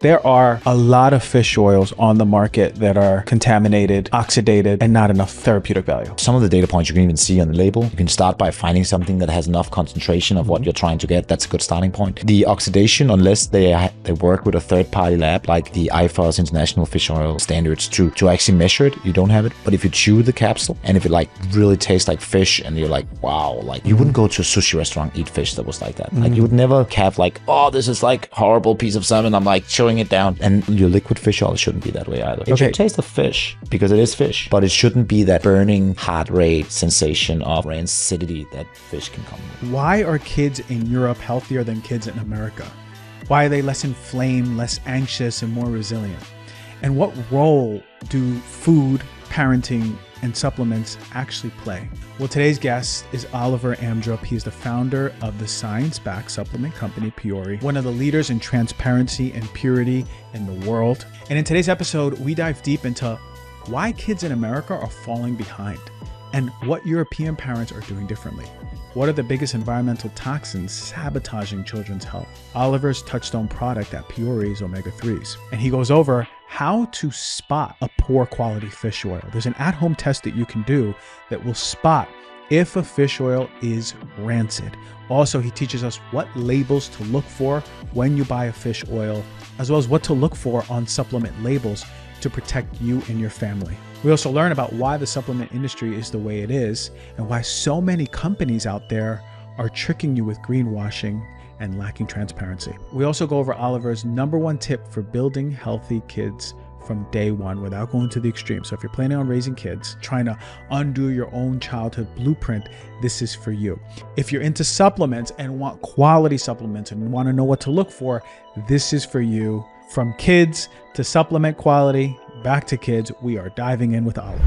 There are a lot of fish oils on the market that are contaminated, oxidated, and not enough therapeutic value. Some of the data points you can even see on the label. You can start by finding something that has enough concentration of what you're trying to get. That's a good starting point. The oxidation, unless they work with a third-party lab like the IFOS International Fish Oil Standards to actually measure it, you don't have it. But if you chew the capsule and if it like really tastes like fish and you're like, wow, like you wouldn't go to a sushi restaurant eat fish that was like that. Like you would never have like, oh, this is like horrible piece of salmon. I'm like chewing it down. And your liquid fish oil shouldn't be that way either. It should taste of fish because it is fish, but it shouldn't be that burning heart rate sensation of rancidity that fish can come with. Why are kids in Europe healthier than kids in America? Why are they less inflamed, less anxious, and more resilient? And what role do food, parenting, and supplements actually play? Well, today's guest is Oliver Amdrup. He's the founder of the science-backed supplement company Puori, one of the leaders in transparency and purity in the world. And in today's episode, we dive deep into why kids in America are falling behind and what European parents are doing differently. What are the biggest environmental toxins sabotaging children's health? Oliver's touchstone product at Puori is omega-3s. And he goes over how to spot a poor quality fish oil. There's an at-home test that you can do that will spot if a fish oil is rancid. Also, he teaches us what labels to look for when you buy a fish oil, as well as what to look for on supplement labels to protect you and your family. We also learn about why the supplement industry is the way it is and why so many companies out there are tricking you with greenwashing and lacking transparency. We also go over Oliver's #1 tip for building healthy kids from day one without going to the extreme. So if you're planning on raising kids, trying to undo your own childhood blueprint, this is for you. If you're into supplements and want quality supplements and want to know what to look for, this is for you. From kids to supplement quality, back to kids, we are diving in with Oliver.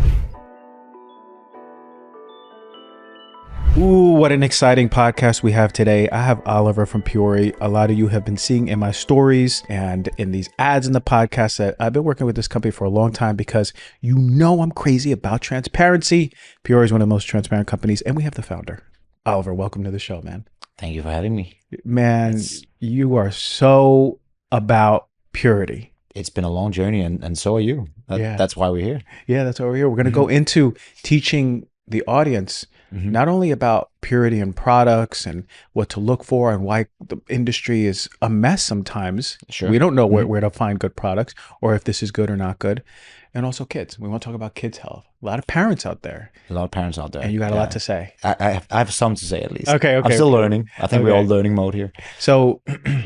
Ooh, what an exciting podcast we have today. I have Oliver from Puori. A lot of you have been seeing in my stories and in these ads in the podcast that I've been working with this company for a long time because you know I'm crazy about transparency. Puori is one of the most transparent companies, and we have the founder. Oliver, welcome to the show, man. Thank you for having me. Man, you are so about purity. It's been a long journey and so are you. That's why we're here. Yeah, that's why we're here. We're going to go into teaching the audience not only about purity in products and what to look for and why the industry is a mess sometimes. Sure. We don't know where to find good products or if this is good or not good. And also kids. We want to talk about kids' health. A lot of parents out there. A lot of parents out there. And you got a lot to say. I have some to say at least. Okay. I'm still learning. I think we're all learning mode here. So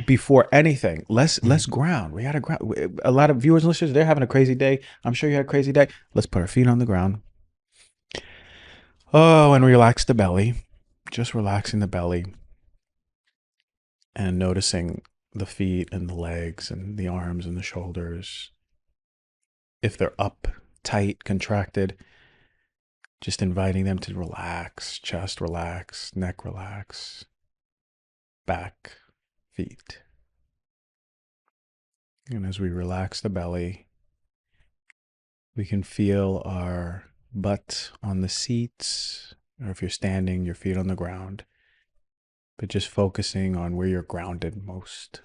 before anything, let's ground. We got to ground. A lot of viewers and listeners, they're having a crazy day. I'm sure you had a crazy day. Let's put our feet on the ground. Oh, and relax the belly. Just relaxing the belly and noticing the feet and the legs and the arms and the shoulders. If they're up, tight, contracted, just inviting them to relax, chest relax, neck relax, back, feet. And as we relax the belly, we can feel our butt on the seats, or if you're standing, your feet on the ground, but just focusing on where you're grounded most.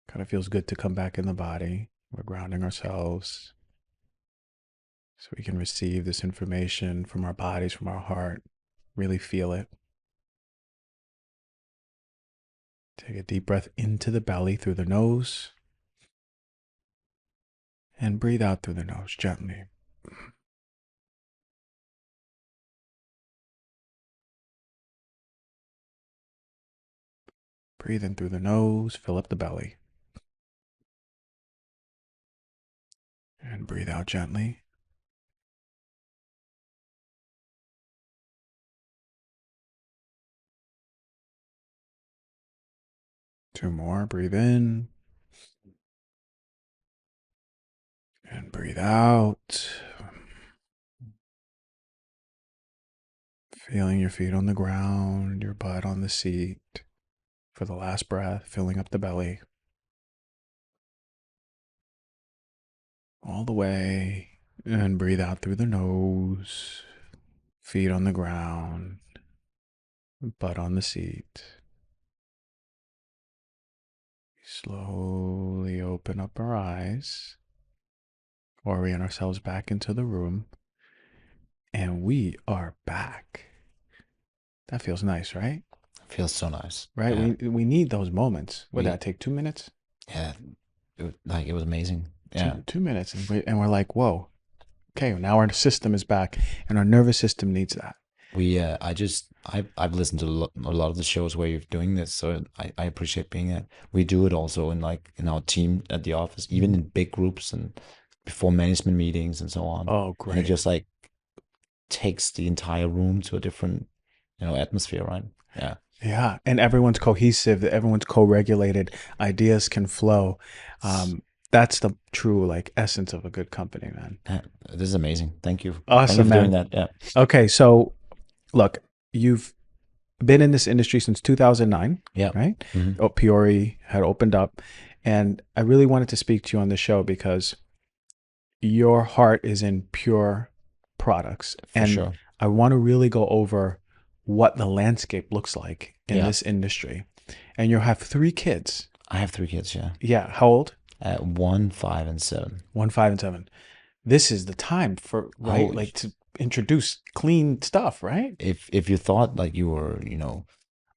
Kind of feels good to come back in the body. We're grounding ourselves so we can receive this information from our bodies, from our heart, really feel it. Take a deep breath into the belly through the nose and breathe out through the nose gently. Breathe in through the nose, fill up the belly. And breathe out gently. Two more. Breathe in. And breathe out. Feeling your feet on the ground, your butt on the seat. For the last breath, filling up the belly. All the way. And breathe out through the nose. Feet on the ground. Butt on the seat. Slowly open up our eyes, orient ourselves back into the room, and we are back. That feels nice, right? Feels so nice. Right? Yeah. We need those moments. Would We- that take 2 minutes? Yeah. It was amazing. Yeah. 2 minutes, and we're like, whoa. Okay, now our system is back, and our nervous system needs that. I've listened to a lot of the shows where you're doing this, so I appreciate being there. We do it also in our team at the office, even in big groups and before management meetings and so on. Oh, And it great. just like takes the entire room to a different, atmosphere, right? Yeah. Yeah, and everyone's cohesive, everyone's co-regulated, ideas can flow. That's the true like essence of a good company, man. This is amazing. Thank you. Awesome, Thank you for doing man. that. Yeah. Okay, so look, you've been in this industry since 2009, Yeah. right? Mhm. Oh, Puori had opened up, and I really wanted to speak to you on the show because your heart is in pure products, For and sure. I want to really go over what the landscape looks like in Yeah. this industry. And you have 3 kids. I have 3 kids. Yeah. Yeah, how old? 1, 5, and 7. 1, 5, and 7. This is the time for right, Oh, like to introduce clean stuff, right? if you thought like you were,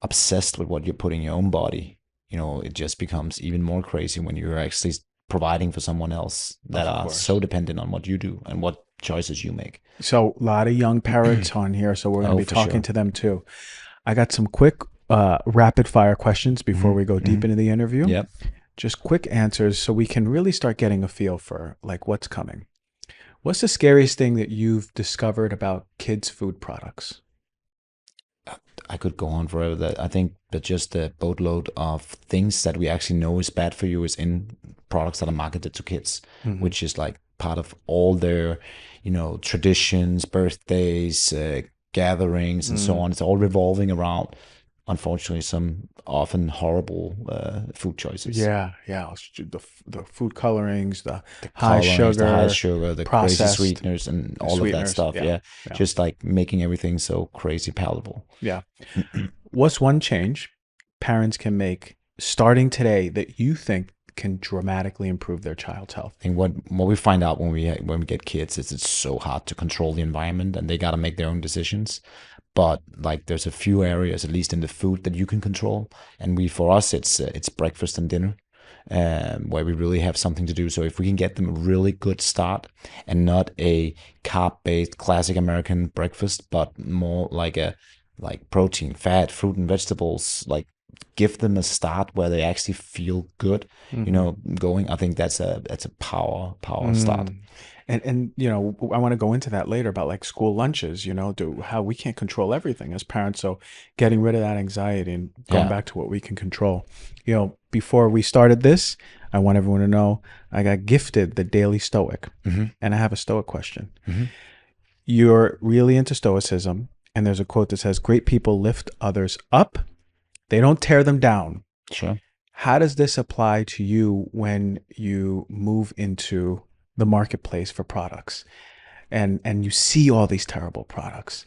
obsessed with what you put in your own body, it just becomes even more crazy when you're actually providing for someone else that Of are course. so dependent on what you do and what choices you make. So a lot of young parents on here, so we're going to Oh, be for talking sure. to them too. I got some quick rapid fire questions before we go deep into the interview. Yep. Just quick answers so we can really start getting a feel for like what's coming. What's the scariest thing that you've discovered about kids' food products? I could go on forever. That I think that just the boatload of things that we actually know is bad for you is in products that are marketed to kids, which is like part of all their, traditions, birthdays, gatherings, and so on. It's all revolving around, unfortunately, some often horrible food choices. Yeah. The food colorings, the high Colorings, the high sugar, sugar, the crazy processed sweeteners, and all of that sweeteners. stuff. Yeah. Just like making everything so crazy palatable. Yeah. What's one change parents can make starting today that you think can dramatically improve their child's health? I think what we find out when we get kids is it's so hard to control the environment, and they got to make their own decisions. But like, there's a few areas, at least in the food, that you can control. And for us, it's breakfast and dinner, where we really have something to do. So if we can get them a really good start, and not a carb-based classic American breakfast, but more like protein, fat, fruit, and vegetables, like give them a start where they actually feel good, going. I think that's a power start. And I want to go into that later about like school lunches, how we can't control everything as parents. So getting rid of that anxiety and going back to what we can control. Before we started this, I want everyone to know I got gifted the Daily Stoic, and I have a Stoic question. You're really into Stoicism, and there's a quote that says, "Great people lift others up. They don't tear them down." Sure. How does this apply to you when you move into the marketplace for products and you see all these terrible products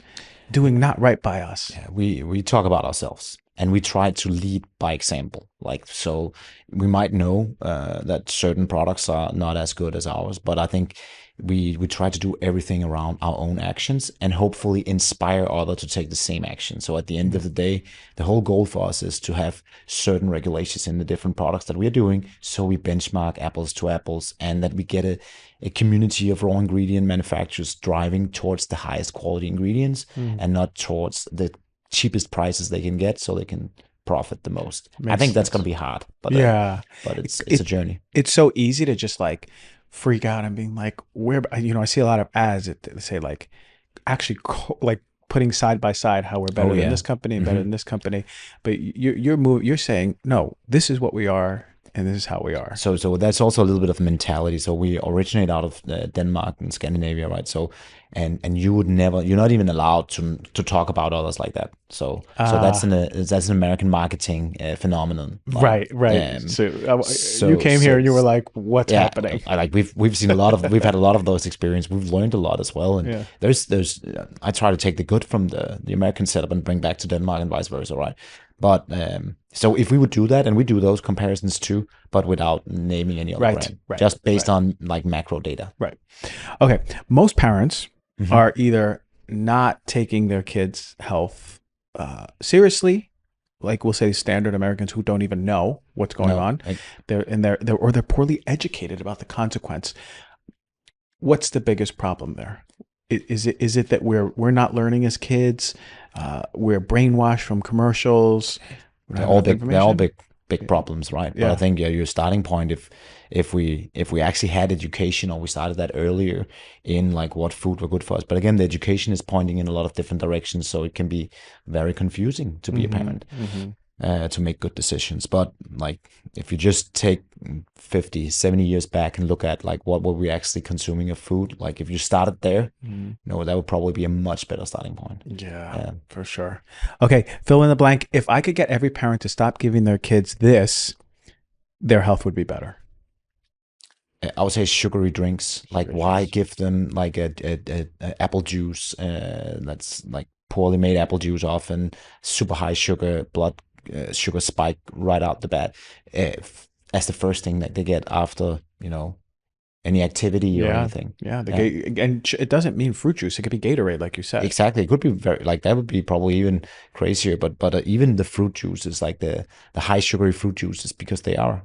doing not right by us? Yeah, we talk about ourselves, and we try to lead by example. Like, so we might know that certain products are not as good as ours, but I think we try to do everything around our own actions and hopefully inspire others to take the same action. So at the end of the day, the whole goal for us is to have certain regulations in the different products that we are doing, so we benchmark apples to apples, and that we get a community of raw ingredient manufacturers driving towards the highest quality ingredients and not towards the cheapest prices they can get, so they can profit the most. I think that's going to be hard, but but it's a journey. It's so easy to just like freak out and being like, I see a lot of ads that say like actually like putting side by side how we're better than this company and better than this company, but you're saying no, this is what we are and this is how we are. So that's also a little bit of mentality. So we originate out of Denmark and Scandinavia, right? So and you're not even allowed to talk about others like that. So that's an American marketing phenomenon. Like, right. So you came here and you were like, what's happening? We've seen we've had a lot of those experiences. We've learned a lot as well. And there's I try to take the good from the American setup and bring back to Denmark and vice versa, right? But so if we would do that, and we do those comparisons too, but without naming any other brand, just based on like macro data. Right. Okay. Most parents Mm-hmm. are either not taking their kids' health seriously, like we'll say standard Americans who don't even know what's going on. They're poorly educated about the consequence. What's the biggest problem there? Is it that we're not learning as kids? We're brainwashed from commercials. They're all big problems, right? Yeah. But I think your starting point, if we actually had education, or we started that earlier in like what food were good for us. But again, the education is pointing in a lot of different directions, so it can be very confusing to be a parent. To make good decisions. But like if you just take 50, 70 years back and look at like what were we actually consuming of food, like if you started there, that would probably be a much better starting point. Yeah, for sure. Okay, fill in the blank. If I could get every parent to stop giving their kids this, their health would be better. I would say sugary drinks. Like why give them like a apple juice that's like poorly made apple juice, often super high sugar, blood sugar spike right out the bat, as the first thing that they get after any activity or anything. And it doesn't mean fruit juice. It could be Gatorade, like you said. Exactly. It could be very like that would be probably even crazier. But even the fruit juices, like the high sugary fruit juices, because they are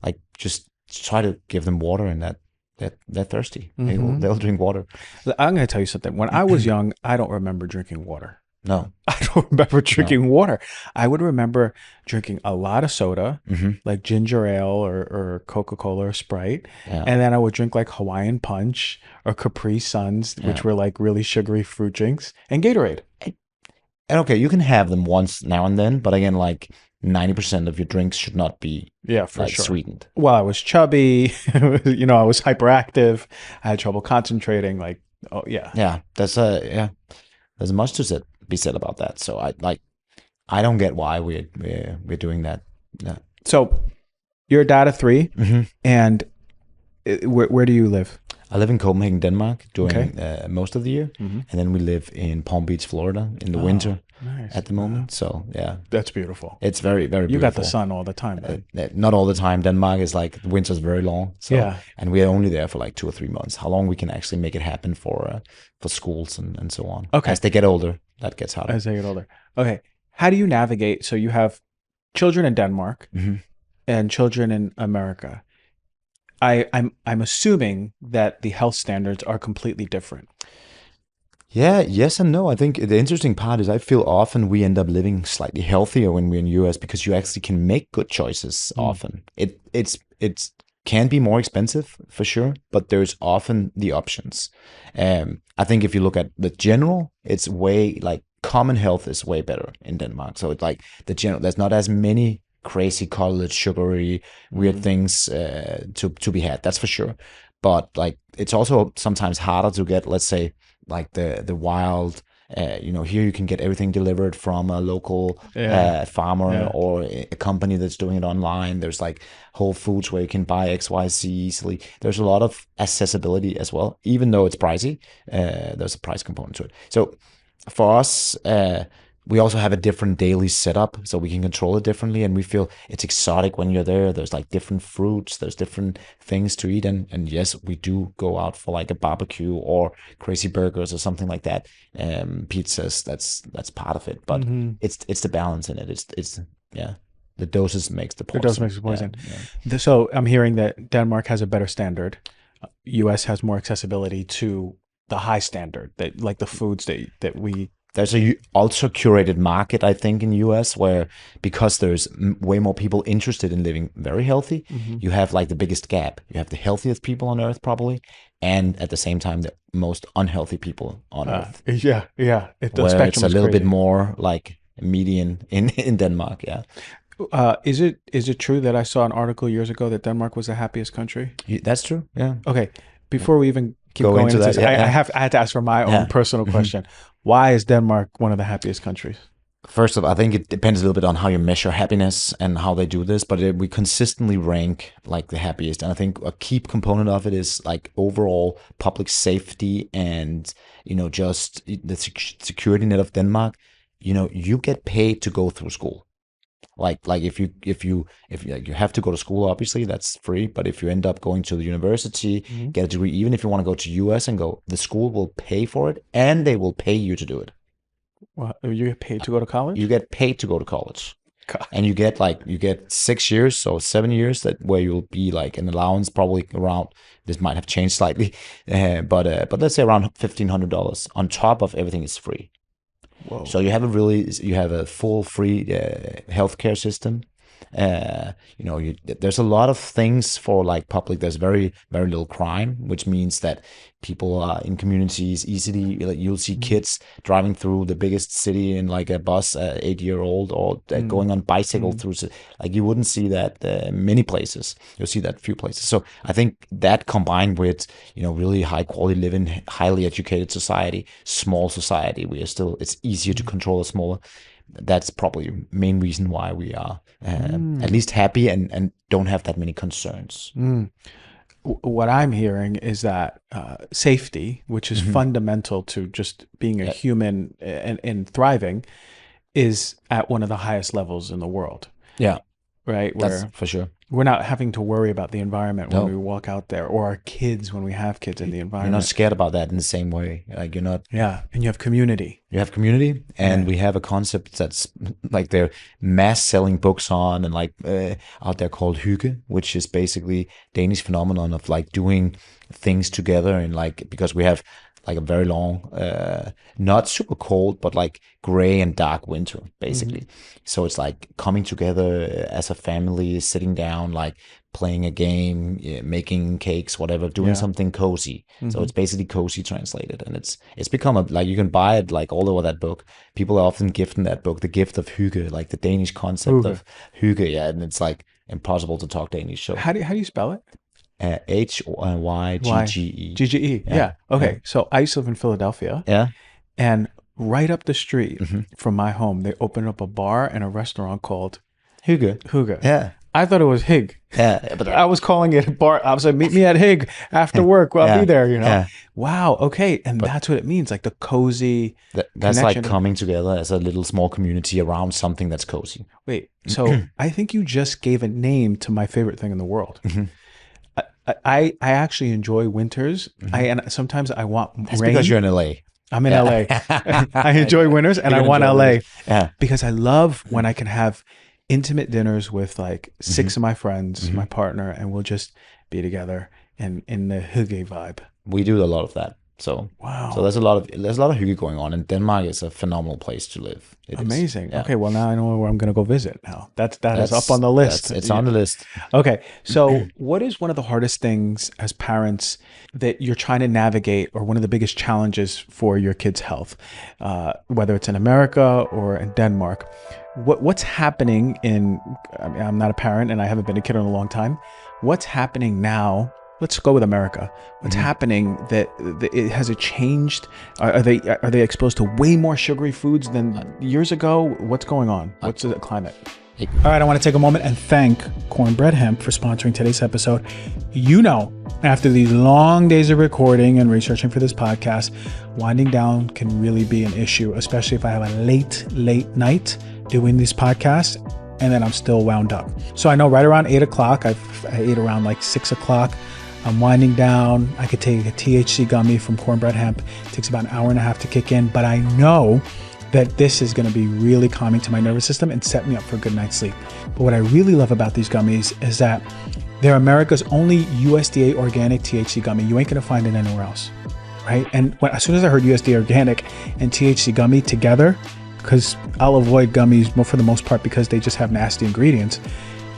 like just try to give them water, and that they're thirsty. They'll drink water. I'm going to tell you something. When I was young, I don't remember drinking water. No, I don't remember drinking water. I would remember drinking a lot of soda, like ginger ale or Coca-Cola or Sprite. And then I would drink like Hawaiian Punch or Capri Suns, which were like really sugary fruit drinks, and Gatorade. And okay, you can have them once now and then, but again, like 90% of your drinks should not be sweetened. Well, I was chubby, I was hyperactive. I had trouble concentrating. Like, there's much to be said about that. So I don't get why we're doing that. Yeah. So you're a dad of 3, and where do you live? I live in Copenhagen, Denmark, during most of the year, and then we live in Palm Beach, Florida, in the winter at the moment. So that's beautiful. It's very, very beautiful. You got the sun all the time, right? Not all the time. Denmark is like the winter's very long. So, and we are only there for like 2 or 3 months. How long we can actually make it happen for schools and so on. Okay. As they get older, that gets harder. As they get older. Okay. How do you navigate? So you have children in Denmark and children in America. I'm assuming that the health standards are completely different. Yeah, yes and no. I think the interesting part is I feel often we end up living slightly healthier when we're in the US, because you actually can make good choices often. It's can be more expensive for sure, but there's often the options. I think if you look at the general, it's way like common health is way better in Denmark. So it's like the general, there's not as many crazy colored sugary weird things to be had, that's for sure. But like it's also sometimes harder to get, let's say, like the wild here you can get everything delivered from a local farmer or a company that's doing it online. There's like Whole Foods where you can buy XYZ easily. There's a lot of accessibility as well, even though it's pricey. There's a price component to it. So for us, we also have a different daily setup, so we can control it differently, and we feel it's exotic when you're there. There's like different fruits, there's different things to eat, and yes, we do go out for like a barbecue or crazy burgers or something like that. Pizzas, that's part of it, but it's the balance in it. It's the doses makes the poison. The dose makes the poison. So I'm hearing that Denmark has a better standard. US has more accessibility to the high standard, that like the foods that we. There's a ultra curated market, I think, in US, where because there's way more people interested in living very healthy, you have like the biggest gap. You have the healthiest people on earth probably, and at the same time the most unhealthy people on earth. Yeah. Where it's a little bit more like median in Denmark. Yeah. Is it true that I saw an article years ago that Denmark was the happiest country? That's true. Yeah. Okay. Before we even keep going into that, I had to ask for my own personal question. Why is Denmark one of the happiest countries? First of all, I think it depends a little bit on how you measure happiness and how they do this, but we consistently rank like the happiest. And I think a key component of it is like overall public safety and, just the security net of Denmark. You get paid to go through school. Like if you like, you have to go to school, obviously that's free. But if you end up going to the university, get a degree, even if you want to go to US and go, the school will pay for it and they will pay you to do it. Well, you get paid to go to college? You get paid to go to college. God. And you get 6 years, so 7 years where you'll be like an allowance probably around, this might have changed slightly, but let's say around $1,500 on top of everything is free. Whoa. So you have a full free healthcare system. There's a lot of things for like public. There's very, very little crime, which means that people are in communities easily. Like, you'll see kids driving through the biggest city in like a bus, 8-year-old, or going on bicycle through. Like, you wouldn't see that many places. You'll see that few places. So I think that combined with really high quality living, highly educated society, small society, it's easier to control a smaller. That's probably the main reason why we are at least happy and don't have that many concerns. What I'm hearing is that safety, which is fundamental to just being a human and thriving, is at one of the highest levels in the world. Yeah. Right? That's for sure. We're not having to worry about the environment when we walk out there, or our kids when we have kids in the environment. You're not scared about that in the same way. Like, you're not. Yeah. And you have community. You have community, and we have a concept that's like they're mass selling books on and like out there called hygge, which is basically Danish phenomenon of like doing things together, and like, because we have like a very long, not super cold, but like gray and dark winter, basically. So it's like coming together as a family, sitting down, like playing a game, making cakes, whatever, doing something cozy. So it's basically cozy translated, and it's become like you can buy it like all over that book. People are often gifting that book, the gift of hygge, like the Danish concept of hygge, and it's like impossible to talk Danish. So how do you spell it? Hygge. GGE. Yeah. Okay. So I used to live in Philadelphia. Yeah. And right up the street from my home, they opened up a bar and a restaurant called Hygge. Yeah. I thought it was Hig. Yeah. But I was calling it a bar. I was like, meet me at Hig after work. Well, I'll be there, Yeah. Wow. Okay. And that's what it means. Like the cozy. That's like coming together as a little small community around something that's cozy. Wait. So I think you just gave a name to my favorite thing in the world. I actually enjoy winters. And sometimes I want That's rain. because you're in LA. I'm in LA. I enjoy winters, and I want LA because I love when I can have intimate dinners with like 6 of my friends, my partner, and we'll just be together and in the hygge vibe. We do a lot of that. So wow. So there's a lot of hygge going on, and Denmark is a phenomenal place to live. Amazing. Okay, well now I know where I'm going to go visit. Now that is up on the list. It's on the list. Okay, so what is one of the hardest things as parents that you're trying to navigate, or one of the biggest challenges for your kids' health, whether it's in America or in Denmark? What's happening in? I mean, I'm not a parent, and I haven't been a kid in a long time. What's happening now? Let's go with America. What's happening that has it changed? Are they exposed to way more sugary foods than years ago? What's going on? What's the climate? All right, I want to take a moment and thank Cornbread Hemp for sponsoring today's episode. After these long days of recording and researching for this podcast, winding down can really be an issue, especially if I have a late night doing these podcasts and then I'm still wound up. So I know right around 8 o'clock, I ate around like 6 o'clock. I'm winding down. I could take a THC gummy from Cornbread Hemp. It takes about an hour and a half to kick in, but I know that this is going to be really calming to my nervous system and set me up for a good night's sleep. But what I really love about these gummies is that they're America's only USDA organic THC gummy. You ain't going to find it anywhere else, right? And as soon as I heard USDA organic and THC gummy together, because I'll avoid gummies for the most part because they just have nasty ingredients,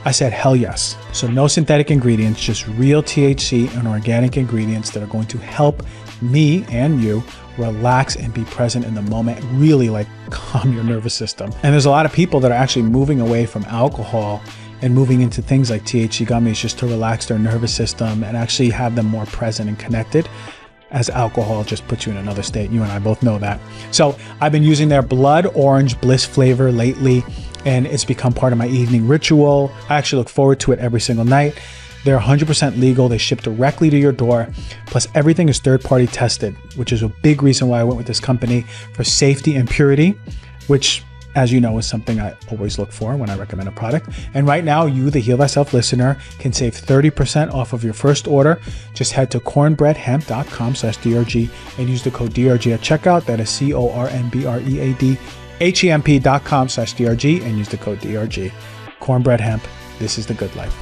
I said, hell yes. So no synthetic ingredients, just real THC and organic ingredients that are going to help me and you relax and be present in the moment, really like calm your nervous system. And there's a lot of people that are actually moving away from alcohol and moving into things like THC gummies just to relax their nervous system and actually have them more present and connected, as alcohol just puts you in another state. You and I both know that. So I've been using their Blood Orange Bliss flavor lately, and it's become part of my evening ritual. I actually look forward to it every single night. They're 100% legal. They ship directly to your door. Plus everything is third-party tested, which is a big reason why I went with this company for safety and purity, which as you know, is something I always look for when I recommend a product. And right now, you, the Heal Thyself listener, can save 30% off of your first order. Just head to cornbreadhemp.com/DRG and use the code DRG at checkout. That is CORNBREADHEMP.com/DRG and use the code DRG. Cornbread Hemp. This is the good life.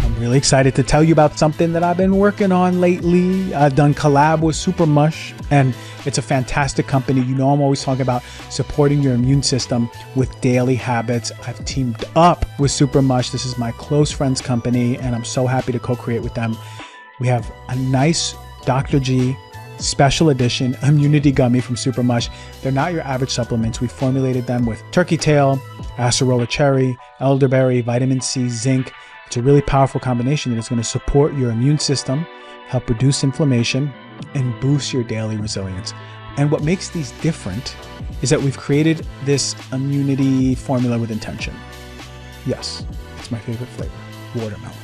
I'm really excited to tell you about something that I've been working on lately. I've done collab with Super Mush, and it's a fantastic company. You know, I'm always talking about supporting your immune system with daily habits. I've teamed up with Super Mush. This is my close friend's company, and I'm so happy to co-create with them. We have a nice Dr. G special edition immunity gummy from Super Mush. They're not your average supplements. We formulated them with turkey tail, acerola cherry, elderberry, vitamin C, zinc. It's a really powerful combination that is going to support your immune system, help reduce inflammation, and boost your daily resilience. And what makes these different is that we've created this immunity formula with intention. Yes, it's my favorite flavor, watermelon.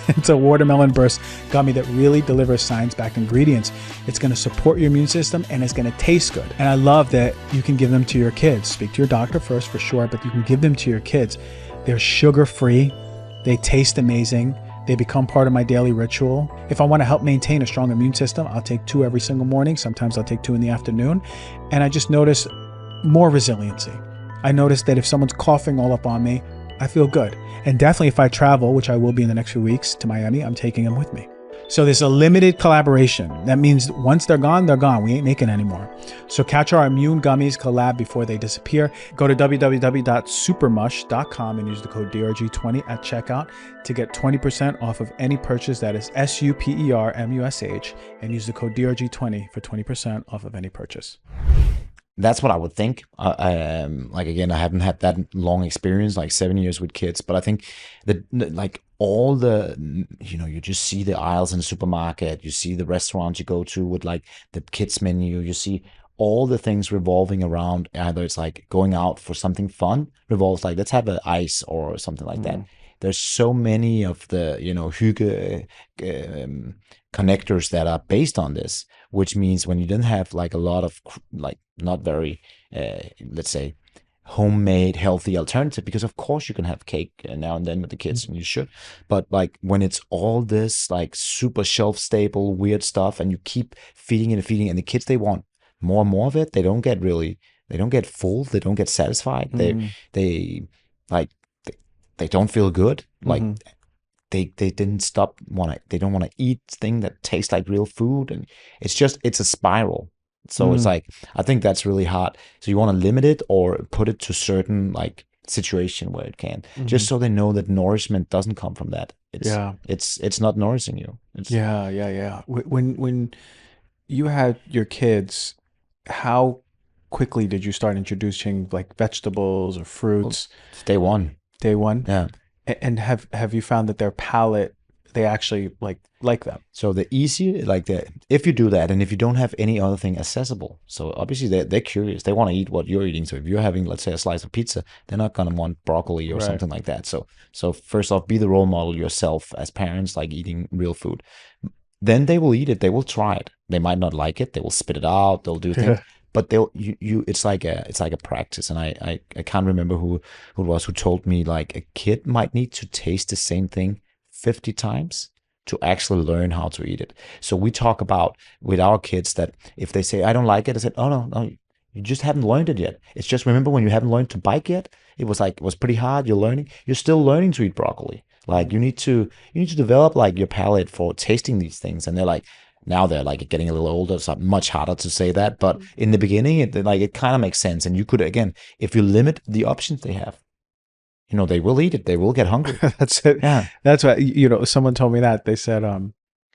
It's a watermelon burst gummy that really delivers science-backed ingredients. It's going to support your immune system and it's going to taste good. And I love that you can give them to your kids. Speak to your doctor first for sure, but you can give them to your kids. They're sugar-free. They taste amazing. They become part of my daily ritual. If I want to help maintain a strong immune system, I'll take 2 every single morning. Sometimes I'll take 2 in the afternoon. And I just notice more resiliency. I notice that if someone's coughing all up on me, I feel good. And definitely if I travel, which I will be in the next few weeks to Miami, I'm taking them with me. So there's a limited collaboration. That means once they're gone, they're gone. We ain't making any more. So catch our immune gummies collab before they disappear. Go to www.supermush.com and use the code DRG20 at checkout to get 20% off of any purchase. That is SUPERMUSH, and use the code DRG20 for 20% off of any purchase. That's what I would think. Like, again, I haven't had that long experience, like 7 years with kids, but I think that like all the, you just see the aisles in the supermarket, you see the restaurants you go to with like the kids menu, you see all the things revolving around, either it's like going out for something fun, revolves like, let's have an ice or something like that. There's so many of the, hygge connectors that are based on this, which means when you don't have like a lot of like not very, let's say, homemade healthy alternative, because of course you can have cake now and then with the kids, and you should, but like when it's all this like super shelf stable weird stuff and you keep feeding and feeding, and the kids, they want more and more of it, they don't get full, they don't get satisfied, they don't feel good, like they didn't they don't want to eat thing that tastes like real food, and it's a spiral. So it's like, I think that's really hard. So you want to limit it or put it to certain like situation where it can, just so they know that nourishment doesn't come from that. It's not nourishing you. When you had your kids, how quickly did you start introducing like vegetables or fruits? Day one. Yeah. And have you found that their palate, they actually like them? So the easier, like if you do that, and if you don't have any other thing accessible, so obviously they're curious, they want to eat what you're eating. So if you're having, let's say, a slice of pizza, they're not gonna want broccoli or something like that. So first off, be the role model yourself as parents, like eating real food. Then they will eat it, they will try it. They might not like it, they will spit it out, they'll do things. But it's like a practice, and I can't remember who it was who told me, like, a kid might need to taste the same thing 50 times to actually learn how to eat it. So we talk about with our kids that if they say, I don't like it, I said, oh no, you just haven't learned it yet. It's just, remember when you haven't learned to bike yet? It was pretty hard. You're learning. You're still learning to eat broccoli. Like you need to develop like your palate for tasting these things. And they're like, now they're like getting a little older, so much harder to say that. But in the beginning, it kind of makes sense. And you could, again, if you limit the options they have, they will eat it. They will get hungry. That's it. Yeah. That's what, someone told me that. They said,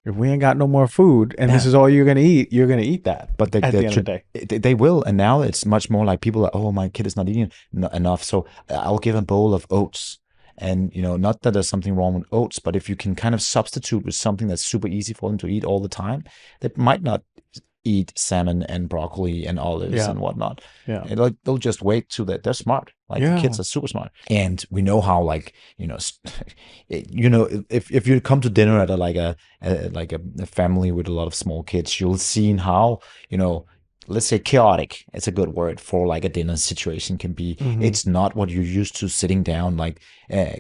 if we ain't got no more food and this is all you're going to eat, you're going to eat that. But at the end of the day, they will. And now it's much more like people are, oh, my kid is not eating enough, so I'll give a bowl of oats. And, not that there's something wrong with oats, but if you can kind of substitute with something that's super easy for them to eat all the time, they might not eat salmon and broccoli and olives and whatnot. Yeah. And they'll just wait till they're smart. Like kids are super smart. And we know how, like, if you come to dinner at a family with a lot of small kids, you'll see how, let's say chaotic. It's a good word for like a dinner situation can be. It's not what you're used to sitting down, like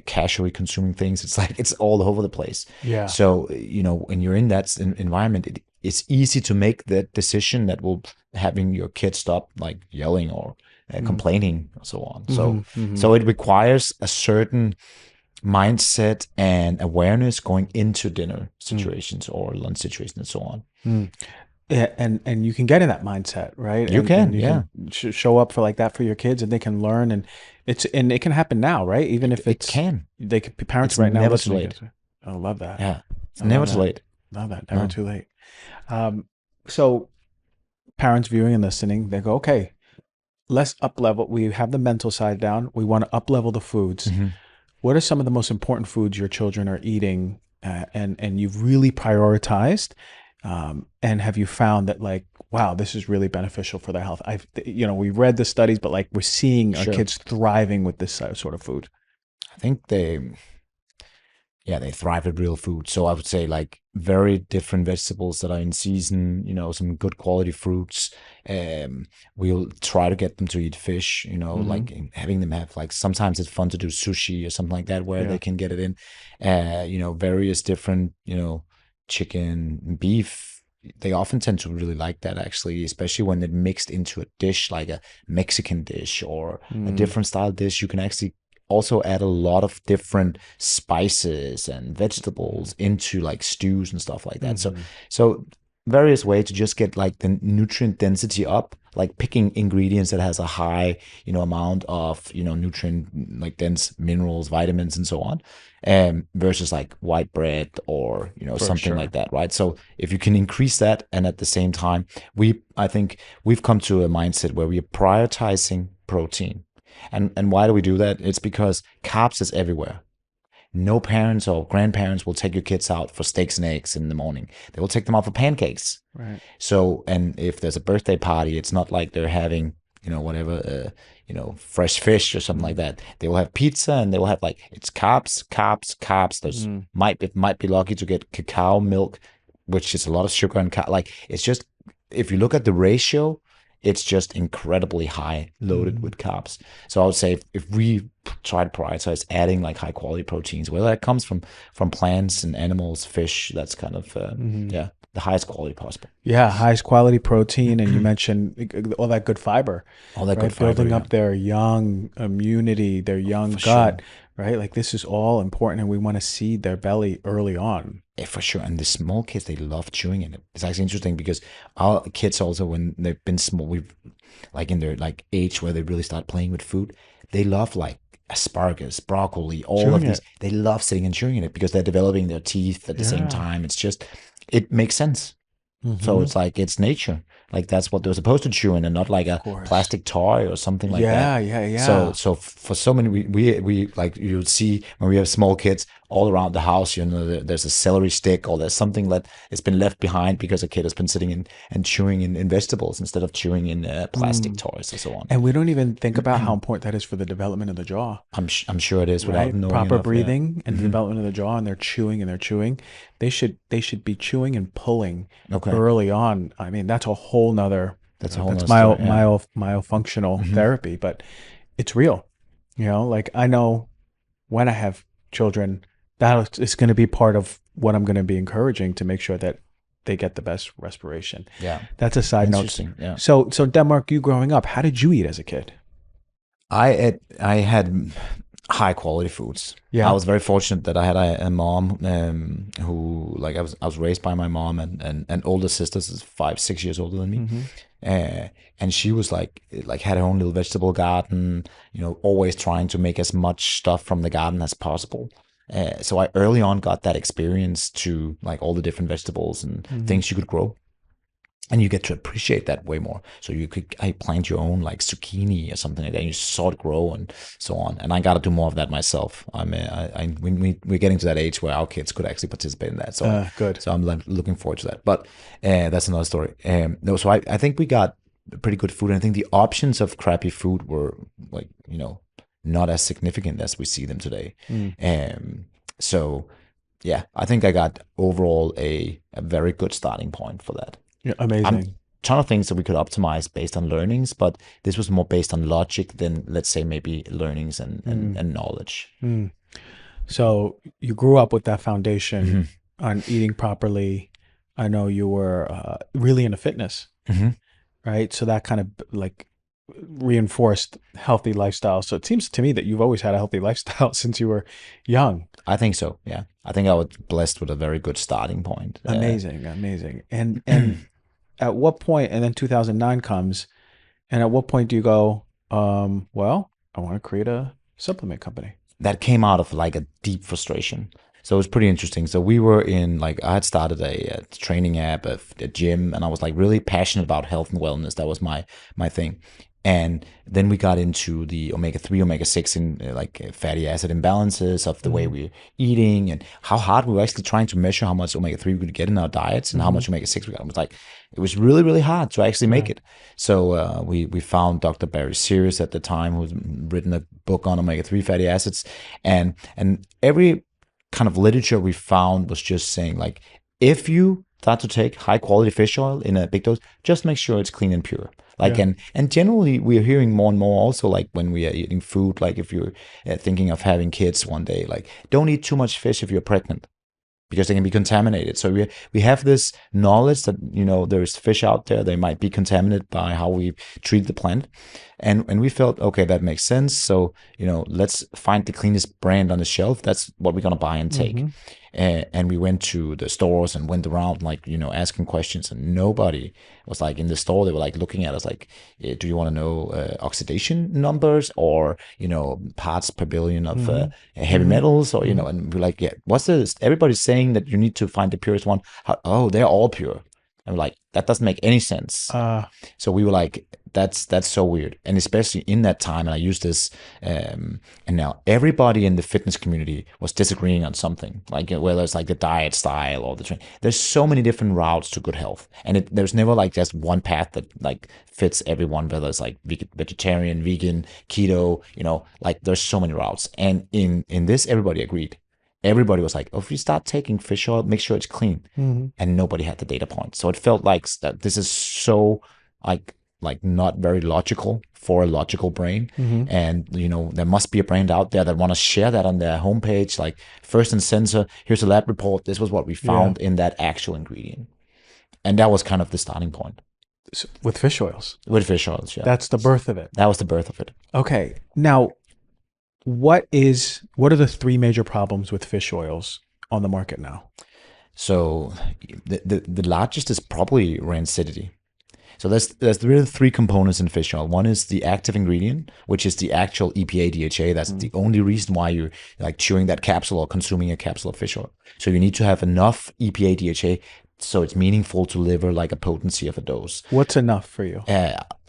casually consuming things. It's like it's all over the place. Yeah. So, when you're in that environment, it's easy to make that decision that will having your kid stop like yelling or complaining and so on. So it requires a certain mindset and awareness going into dinner situations or lunch situations and so on. Yeah, and you can get in that mindset, right? You can, and you yeah. can show up for like that for your kids, and they can learn, and it can happen now, right? Even if It can. they could be parents It's right now never too listening. late. I love that. Yeah, it's I love never too that. late. Love that. Never No. too late. So parents viewing and listening, they go, okay, let's up level. We have the mental side down. We want to up level the foods. What are some of the most important foods your children are eating, and you've really prioritized? And have you found that like, wow, this is really beneficial for their health? We read the studies, but like we're seeing our Sure. kids thriving with this sort of food. I think they thrive with real food. So I would say like very different vegetables that are in season, some good quality fruits. We'll try to get them to eat fish, like having them have like, sometimes it's fun to do sushi or something like that where they can get it in, various different, chicken, beef. They often tend to really like that actually, especially when it mixed into a dish, like a Mexican dish or a different style dish. You can actually also add a lot of different spices and vegetables into like stews and stuff like that. So various ways to just get like the nutrient density up, like picking ingredients that has a high, amount of, nutrient like dense minerals, vitamins, and so on, versus like white bread or, something like that, right? So if you can increase that, and at the same time, I think we've come to a mindset where we are prioritizing protein. And why do we do that? It's because carbs is everywhere. No parents or grandparents will take your kids out for steaks and eggs in the morning. They will take them out for pancakes. Right. So, and if there's a birthday party, it's not like they're having, whatever, fresh fish or something like that. They will have pizza, and they will have like, it's carbs, carbs, carbs. There's might be lucky to get cacao milk, which is a lot of sugar and like, it's just, if you look at the ratio, it's just incredibly high loaded with carbs. So I would say if we try to prioritize adding like high quality proteins, whether that comes from plants and animals, fish, that's kind of the highest quality possible. Yeah, highest quality protein, and you mentioned all that good fiber. All that good fiber, building up their young immunity, their young gut, right? Like this is all important, and we want to seed their belly early on. Yeah, for sure. And the small kids, they love chewing in it. It's actually interesting because our kids also, when they've been small, we've like in their like age where they really start playing with food, they love like asparagus, broccoli, all Chewing of these. it. They love sitting and chewing in it because they're developing their teeth at the same time. It's just, it makes sense. So it's like, it's nature. Like that's what they're supposed to chew in, and not like a plastic toy or something like that. Yeah. So for so many, we like, you'll see when we have small kids all around the house, there's a celery stick, or there's something that has been left behind because a kid has been sitting and chewing in vegetables instead of chewing in plastic toys and so on. And we don't even think about how important that is for the development of the jaw. I'm sure it is, without knowing proper enough, breathing and development of the jaw, and they're chewing and they're chewing. They should be chewing and pulling early on. I mean, that's a whole nother. That's a whole nother myofunctional therapy, but it's real. Like I know when I have children, that is going to be part of what I'm going to be encouraging to make sure that they get the best respiration. Yeah, that's a side note. Yeah. So Denmark, you growing up, how did you eat as a kid? I had high quality foods. Yeah, I was very fortunate that I had a mom who, like, I was raised by my mom and older sisters is 5-6 years older than me. And she was like had her own little vegetable garden, always trying to make as much stuff from the garden as possible. So I early on got that experience to like all the different vegetables and things you could grow. And you get to appreciate that way more. So I plant your own like zucchini or something like that. And you saw it grow and so on. And I got to do more of that myself. We're getting to that age where our kids could actually participate in that. So good. So I'm like looking forward to that. But that's another story. No, so I think we got pretty good food. And I think the options of crappy food were like, not as significant as we see them today. So yeah, I think I got overall a very good starting point for that. Yeah, amazing. ton of things that we could optimize based on learnings, but this was more based on logic than, let's say, maybe learnings and knowledge. So you grew up with that foundation on eating properly. I know you were really into fitness, right? So that kind of like reinforced healthy lifestyle. So it seems to me that you've always had a healthy lifestyle since you were young. I think so. Yeah, I think I was blessed with a very good starting point. Amazing. And at what point? And then 2009 comes, and at what point do you go? Well, I want to create a supplement company. That came out of like a deep frustration. So it was pretty interesting. So we were in like, I had started a training app, a gym, and I was like really passionate about health and wellness. That was my thing. And then we got into the omega-3, omega-6 and like fatty acid imbalances of the way we're eating and how hard we were actually trying to measure how much omega-3 we could get in our diets and how much omega-6 we got. It was like, it was really, really hard to actually make it. So we found Dr. Barry Sears at the time, who's written a book on omega-3 fatty acids. And every kind of literature we found was just saying like, if you start to take high quality fish oil in a big dose, just make sure it's clean and pure. Like, and generally we're hearing more and more also, like when we are eating food, like if you're thinking of having kids one day, like don't eat too much fish if you're pregnant, because they can be contaminated. So we have this knowledge that, you know, there's fish out there, they might be contaminated by how we treat the plant. And we felt, okay, that makes sense. So, you know, let's find the cleanest brand on the shelf. That's what we're going to buy and take. And we went to the stores and went around, like, you know, asking questions, and nobody was like in the store. They were like looking at us like, do you want to know oxidation numbers or, you know, parts per billion of heavy metals, or, you know, and we're like, yeah, what's this? Everybody's saying that you need to find the purest one. Oh, they're all pure. And we're like, that doesn't make any sense. So we were like, that's so weird. And especially in that time, and I used this, and now everybody in the fitness community was disagreeing on something, like whether it's like the diet style or the training. There's so many different routes to good health, and there's never like just one path that like fits everyone, whether it's like vegetarian, vegan, keto, you know, like there's so many routes. And in this, everybody agreed. Everybody was like, oh, if you start taking fish oil, make sure it's clean. And nobody had the data point. So it felt like that this is so like not very logical for a logical brain. And, you know, there must be a brand out there that want to share that on their homepage, like first and censor, here's a lab report. This was what we found in that actual ingredient. And that was kind of the starting point. With fish oils? With fish oils, yeah. That's the birth of it. That was the birth of it. Okay. Now, what are the three major problems with fish oils on the market now? So the largest is probably rancidity. So there's really three components in fish oil. One is the active ingredient, which is the actual EPA DHA. That's the only reason why you're like chewing that capsule or consuming a capsule of fish oil. So you need to have enough EPA DHA so it's meaningful to deliver like a potency of a dose. What's enough for you?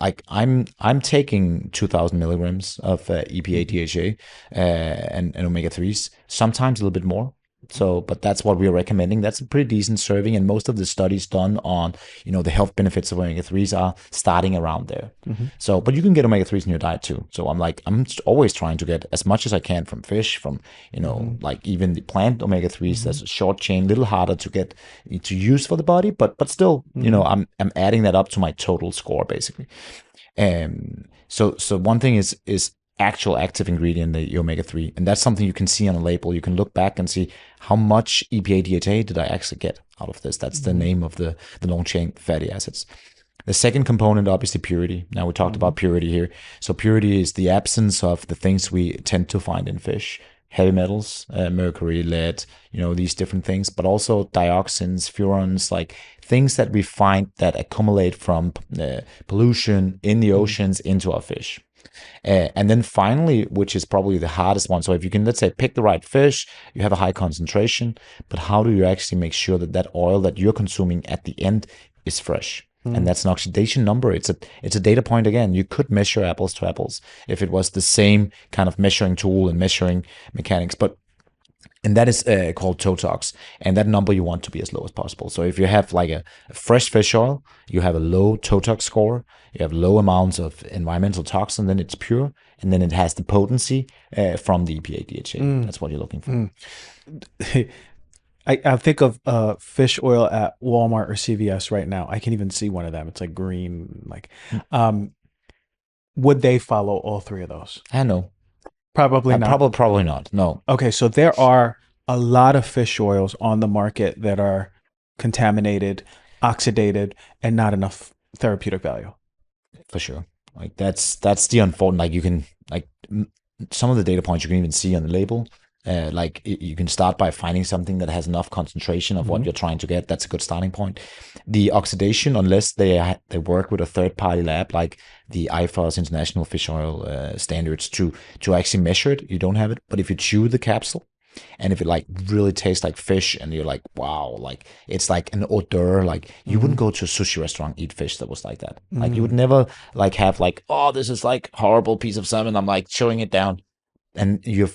Like I'm taking 2,000 milligrams of EPA DHA and omega-3s, sometimes a little bit more. So, but that's what we're recommending. That's a pretty decent serving, and most of the studies done on, you know, the health benefits of omega-3s are starting around there. So, but you can get omega-3s in your diet too. So I'm always trying to get as much as I can from fish, from, you know, like even the plant omega-3s. That's a short chain, little harder to get to use for the body, but still, you know, I'm adding that up to my total score basically. So one thing is actual active ingredient, the omega-3, and that's something you can see on a label. You can look back and see how much EPA DHA did I actually get out of this. That's the name of the long chain fatty acids. The second component, obviously, purity. Now we talked about purity here. So purity is the absence of the things we tend to find in fish: heavy metals, mercury, lead, you know, these different things, but also dioxins, furans, like things that we find that accumulate from pollution in the oceans into our fish. And then finally, which is probably the hardest one. So if you can, let's say, pick the right fish, you have a high concentration, but how do you actually make sure that that oil that you're consuming at the end is fresh? And that's an oxidation number. It's a data point. Again, you could measure apples to apples if it was the same kind of measuring tool and measuring mechanics, and that is called TOTOX, and that number you want to be as low as possible. So if you have like a fresh fish oil, you have a low TOTOX score, you have low amounts of environmental toxin, then it's pure, and then it has the potency from the EPA DHA. That's what you're looking for. I think of fish oil at Walmart or CVS right now. I can even see one of them. It's like green. Like, um, would they follow all three of those? I know. Probably not. Probably not. No, Okay, so there are a lot of fish oils on the market that are contaminated, oxidated, and not enough therapeutic value. for sure. Like that's the unfortunate. Like you can like some of the data points you can even see on the label. You can start by finding something that has enough concentration of what Mhm. you're trying to get. That's a good starting point. The oxidation, unless they work with a third party lab like the IFOS International Fish Oil standards to actually measure it, you don't have it. But if you chew the capsule, and if it like really tastes like fish and you're like, wow, like it's like an odor, like you wouldn't go to a sushi restaurant eat fish that was like that. Like you would never like have like, oh, this is like horrible piece of salmon. I'm like chewing it down. And your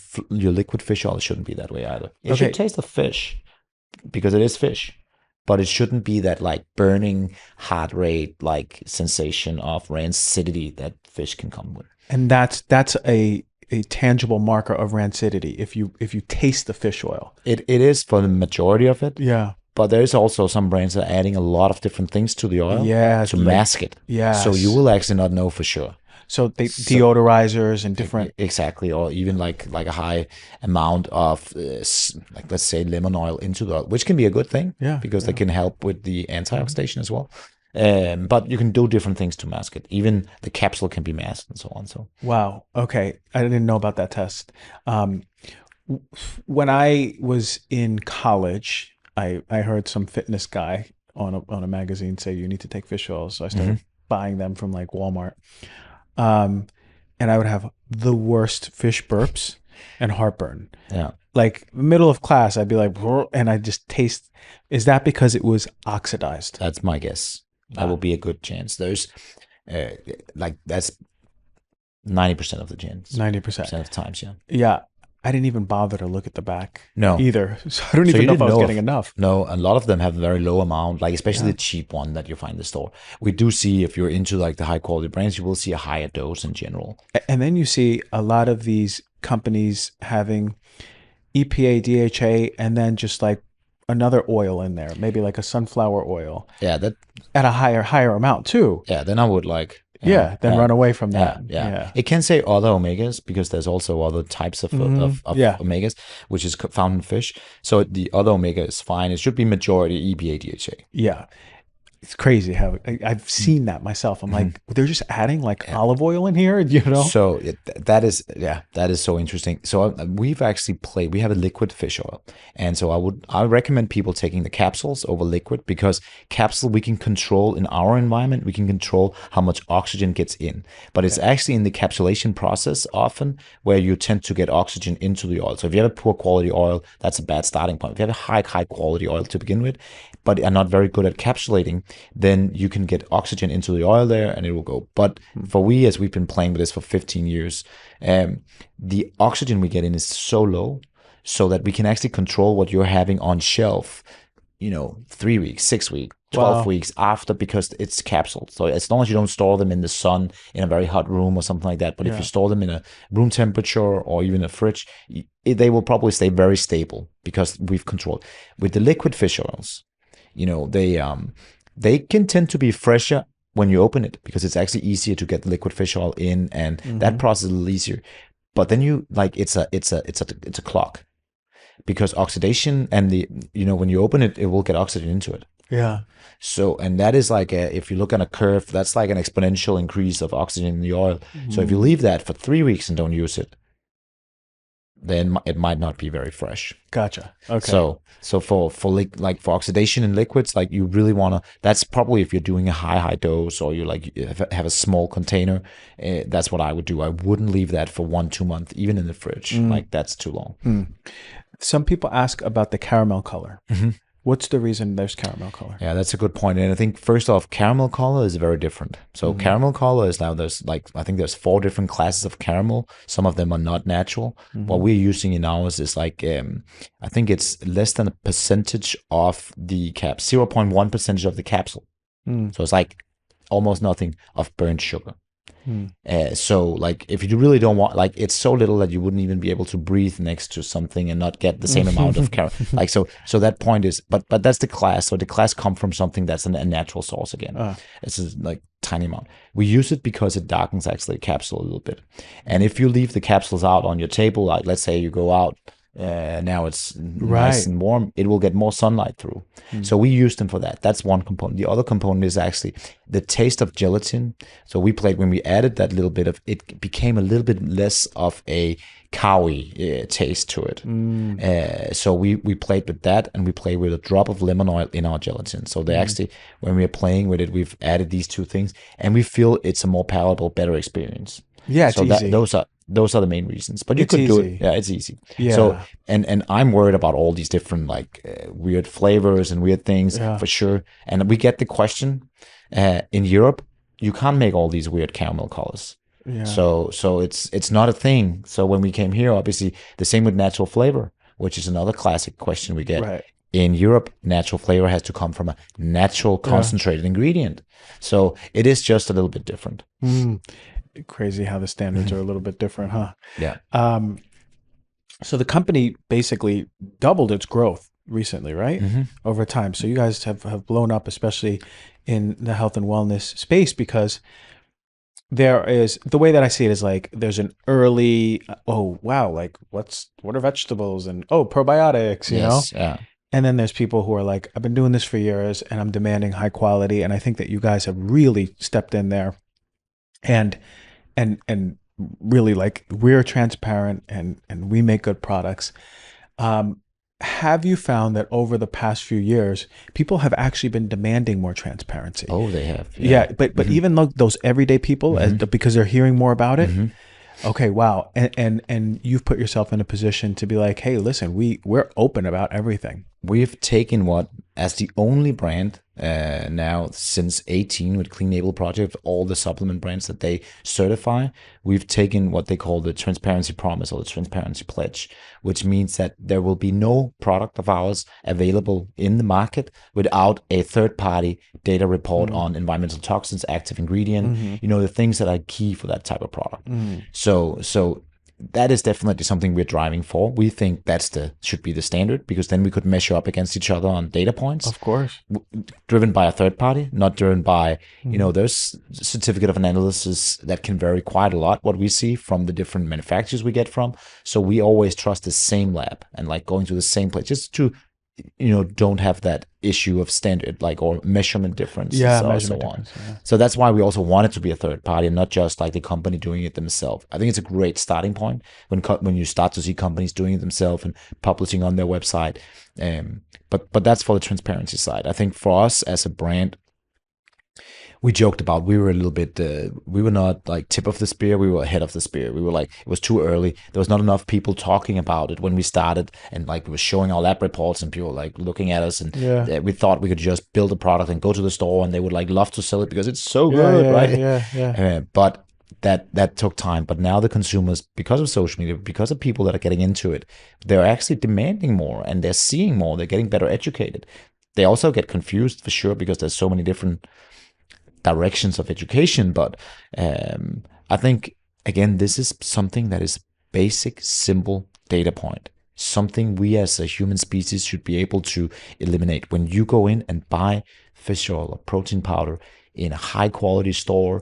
liquid fish oil shouldn't be that way either. It should Okay, taste of fish because it is fish, but it shouldn't be that like burning heart rate like sensation of rancidity that fish can come with. and that's a tangible marker of rancidity if you taste the fish oil. It is for the majority of it, Yeah. but there is also some brands that are adding a lot of different things to the oil Yeah, to like mask it. So you yes. will actually not know for sure. So they So deodorizers and different. exactly, or even like a high amount of like let's say lemon oil into the oil, which can be a good thing Yeah, because they yeah. can help with the antioxidation as well. But you can do different things to mask it. Even the capsule can be masked and so on. So Wow. Okay. I didn't know about that test. Um, when I was in college, I heard some fitness guy on a magazine say you need to take fish oils. So I started buying them from like Walmart. Um, and I would have the worst fish burps and heartburn. yeah, Like middle of class, I'd be like, "Brr," and I just taste. Is that because it was oxidized? that's my guess. That will be a good chance. There's uh, like that's 90% of the chance, 90%. percent of the times. Yeah. Yeah. I didn't even bother to look at the back No. either. So I don't So even you know if didn't I was know getting of enough. no, a lot of them have very low amount, like especially Yeah. the cheap one that you find in the store. We do see if you're into like the high quality brands, you will see a higher dose in general. And then you see a lot of these companies having EPA, DHA, and then just like another oil in there, maybe like a sunflower oil Yeah, that at a higher amount too. then I would like Yeah, then run away from that. yeah. Yeah. It can say other omegas because there's also other types of Yeah. omegas, which is found in fish. So the other omega is fine. It should be majority EPA DHA. Yeah. It's crazy how I've seen that myself. I'm like, they're just adding like olive oil in here, you know? So that is so interesting. So we've actually played. We have a liquid fish oil, and so I recommend people taking the capsules over liquid because capsule we can control in our environment. We can control how much oxygen gets in, but it's actually in the capsulation process often where you tend to get oxygen into the oil. So if you have a poor quality oil, that's a bad starting point. If you have a high quality oil to begin with, but are not very good at capsulating, then you can get oxygen into the oil there and it will go. But for we, as we've been playing with this for 15 years, the oxygen we get in is so low so that we can actually control what you're having on shelf, 3 weeks, 6 weeks, 12 Wow. weeks after because it's capsuled. So as long as you don't store them in the sun in a very hot room or something like that, but if you store them in a room temperature or even a fridge, they will probably stay very stable because we've controlled. With the liquid fish oils, they can tend to be fresher when you open it because it's actually easier to get liquid fish oil in, and that process is a little easier. But then you like it's a clock because oxidation and when you open it, it will get oxygen into it. Yeah. So, and that is like if you look on a curve, that's like an exponential increase of oxygen in the oil. So if you leave that for 3 weeks and don't use it, then it might not be very fresh. Gotcha. Okay. So for for oxidation in liquids, like you really want to. That's probably if you're doing a high dose or you like have a small container. That's what I would do. I wouldn't leave that for 1-2 months, even in the fridge. Like that's too long. Some people ask about the caramel color. What's the reason there's caramel color? Yeah, that's a good point. And I think first off, caramel color is very different. So caramel color is now I think there's 4 different classes of caramel. Some of them are not natural. What we're using in ours is like I think it's less than a percentage of the 0.1% of the capsule. So it's like almost nothing of burnt sugar. So like if you really don't want, like it's so little that you wouldn't even be able to breathe next to something and not get the same amount of like so that point is, but that's the class. So the class come from something that's a natural source again. It's a, like tiny amount. We use it because it darkens actually the capsule a little bit. And if you leave the capsules out on your table, like let's say you go out, now it's nice and warm, it will get more sunlight through. So we use them for that. That's one component. The other component is actually the taste of gelatin. So we played, when we added that little bit of, it became a little bit less of a cowy taste to it. So we played with that, and we play with a drop of lemon oil in our gelatin. So they actually, when we're playing with it, we've added these two things, and we feel it's a more palatable, better experience. Yeah, it's so easy. Those are the main reasons. But you could do it. Yeah, it's easy. Yeah. So and I'm worried about all these different like weird flavors and weird things for sure. And we get the question in Europe, you can't make all these weird caramel colors. Yeah. So it's not a thing. So when we came here, obviously the same with natural flavor, which is another classic question we get. Right. In Europe, natural flavor has to come from a natural concentrated ingredient. So it is just a little bit different. Crazy how the standards are a little bit different, huh? Yeah. So the company basically doubled its growth recently, right? Over time. So you guys have blown up, especially in the health and wellness space, because there is, the way that I see it is like there's an early, oh wow, like what are vegetables, and probiotics, you know? Yeah. And then there's people who are like, I've been doing this for years and I'm demanding high quality. And I think that you guys have really stepped in there and really, like, we're transparent and we make good products. Have you found that over the past few years, people have actually been demanding more transparency? Oh, they have. Yeah, but even those everyday people, because they're hearing more about it. Okay, wow. And you've put yourself in a position to be like, hey, listen, we're open about everything. We've taken what, as the only brand now since 2018 with Clean Label Project, all the supplement brands that they certify, we've taken what they call the transparency promise or the transparency pledge, which means that there will be no product of ours available in the market without a third-party data report on environmental toxins, active ingredient, the things that are key for that type of product. So that is definitely something we're driving for. We think should be the standard, because then we could measure up against each other on data points. Of course. Driven by a third party, not driven by, there's certificate of analysis that can vary quite a lot, what we see from the different manufacturers we get from. So we always trust the same lab and like going to the same place, just to, don't have that issue of standard, like, or measurement difference. So that's why we also want it to be a third party and not just like the company doing it themselves. I think it's a great starting point when you start to see companies doing it themselves and publishing on their website. But that's for the transparency side. I think for us as a brand, we joked about, we were a little bit, we were not like tip of the spear, we were ahead of the spear. We were like, it was too early. There was not enough people talking about it when we started, and like we were showing our lab reports and people were like looking at us, and we thought we could just build a product and go to the store and they would like love to sell it because it's so good, right? But that took time. But now the consumers, because of social media, because of people that are getting into it, they're actually demanding more and they're seeing more, they're getting better educated. They also get confused for sure because there's so many different directions of education, but I think again this is something that is basic, simple data point, something we as a human species should be able to eliminate. When you go in and buy fish oil or protein powder in a high quality store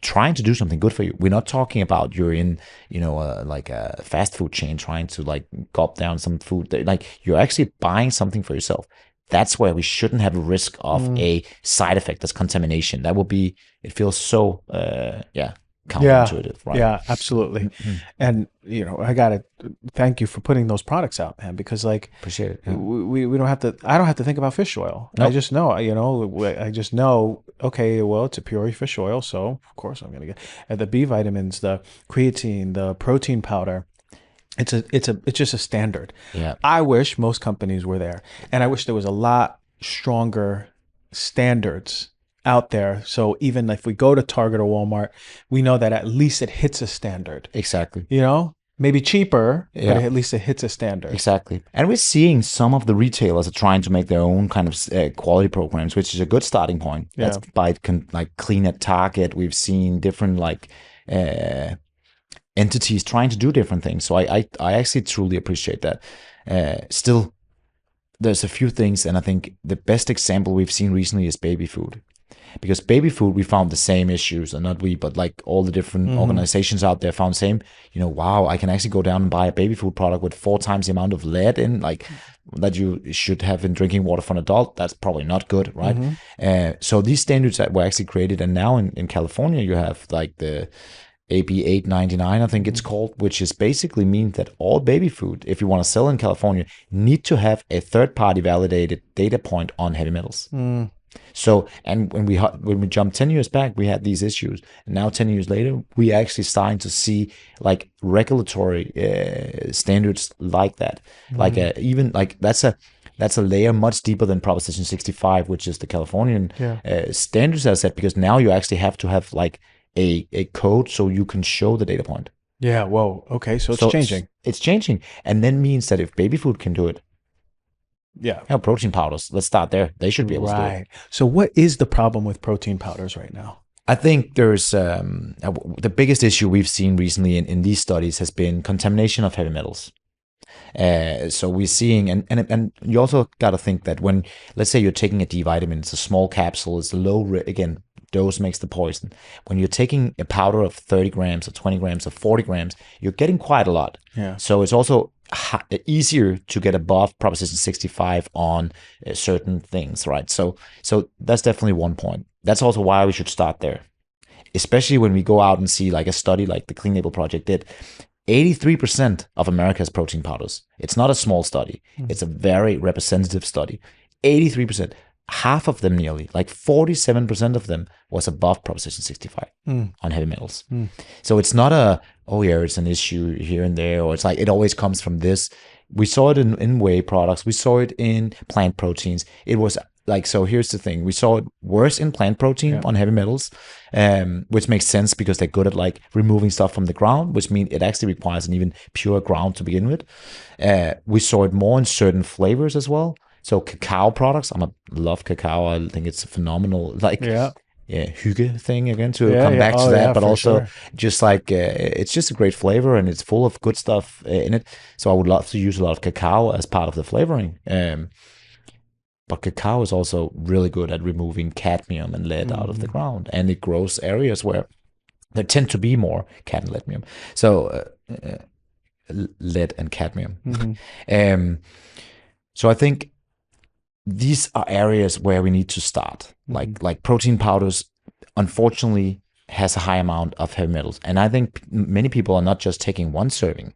trying to do something good for you, we're not talking about you're in like a fast food chain trying to like gulp down some food, like you're actually buying something for yourself. That's where we shouldn't have a risk of a side effect, that's contamination. That will be, it feels so, counterintuitive, right? Yeah, absolutely. And, I got to thank you for putting those products out, man, because like, appreciate it. Yeah. We don't have to, I don't have to think about fish oil. Nope. I just know, I just know, okay, well, it's a Puori fish oil. So of course I'm going to get the B vitamins, the creatine, the protein powder. It's just a standard. Yeah. I wish most companies were there, and I wish there was a lot stronger standards out there. So even if we go to Target or Walmart, we know that at least it hits a standard. Exactly. maybe cheaper, but Yeah. at least it hits a standard. Exactly. And we're seeing some of the retailers are trying to make their own kind of quality programs, which is a good starting point. Yeah. That's by like Clean at Target. We've seen different like entities trying to do different things. So I actually truly appreciate that. Still, there's a few things, and I think the best example we've seen recently is baby food. Because baby food, we found the same issues, and not we, but like all the different organizations out there found the same. Wow, I can actually go down and buy a baby food product with 4 times the amount of lead in, like that you should have in drinking water for an adult. That's probably not good, right? So these standards that were actually created, and now in California, you have like the AB 899, I think it's called, which is basically means that all baby food, if you want to sell in California, need to have a third-party validated data point on heavy metals. So, and when we jumped 10 years back, we had these issues, and now 10 years later, we actually starting to see like regulatory standards like that, like even like that's a layer much deeper than Proposition 65, which is the Californian standards are set, because now you actually have to have like a code so you can show the data point. Yeah. Whoa. Okay. So it's changing. It's changing, and then means that if baby food can do it. Yeah. Protein powders. Let's start there. They should be able to do it. Right. So what is the problem with protein powders right now? I think there's the biggest issue we've seen recently in these studies has been contamination of heavy metals. So we're seeing, and you also got to think that when, let's say you're taking a D vitamin, it's a small capsule, it's a again, dose makes the poison. When you're taking a powder of 30 grams or 20 grams or 40 grams, you're getting quite a lot. Yeah. So it's also easier to get above Proposition 65 on certain things, right? So that's definitely one point. That's also why we should start there, especially when we go out and see like a study like the Clean Label Project did. 83% of America has protein powders. It's not a small study. It's a very representative study. 83%. Half of them, nearly like 47% of them, was above Proposition 65 on heavy metals. So it's not it's an issue here and there, or it's like it always comes from this. We saw it in whey products. We saw it in plant proteins. It was like, so here's the thing. We saw it worse in plant protein on heavy metals, which makes sense because they're good at like removing stuff from the ground, which means it actually requires an even pure ground to begin with. We saw it more in certain flavors as well. So cacao products, I love cacao. I think it's a phenomenal, like, hygge thing again to come back to that, but also just like it's just a great flavor and it's full of good stuff in it. So I would love to use a lot of cacao as part of the flavoring. But cacao is also really good at removing cadmium and lead out of the ground, and it grows areas where there tend to be more cadmium and cadmium. So lead and cadmium. So I think these are areas where we need to start. Like protein powders, unfortunately, has a high amount of heavy metals, and I think many people are not just taking one serving.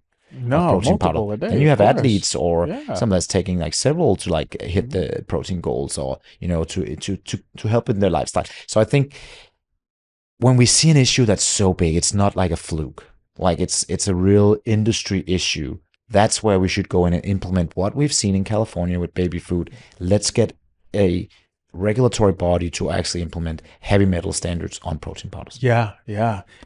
Protein powder. A day. Then you have athletes or some that's taking like several to like hit the protein goals, or to help in their lifestyle. So I think when we see an issue that's so big, it's not like a fluke. Like it's a real industry issue. That's where we should go in and implement what we've seen in California with baby food. Let's get a regulatory body to actually implement heavy metal standards on protein powders. Yeah.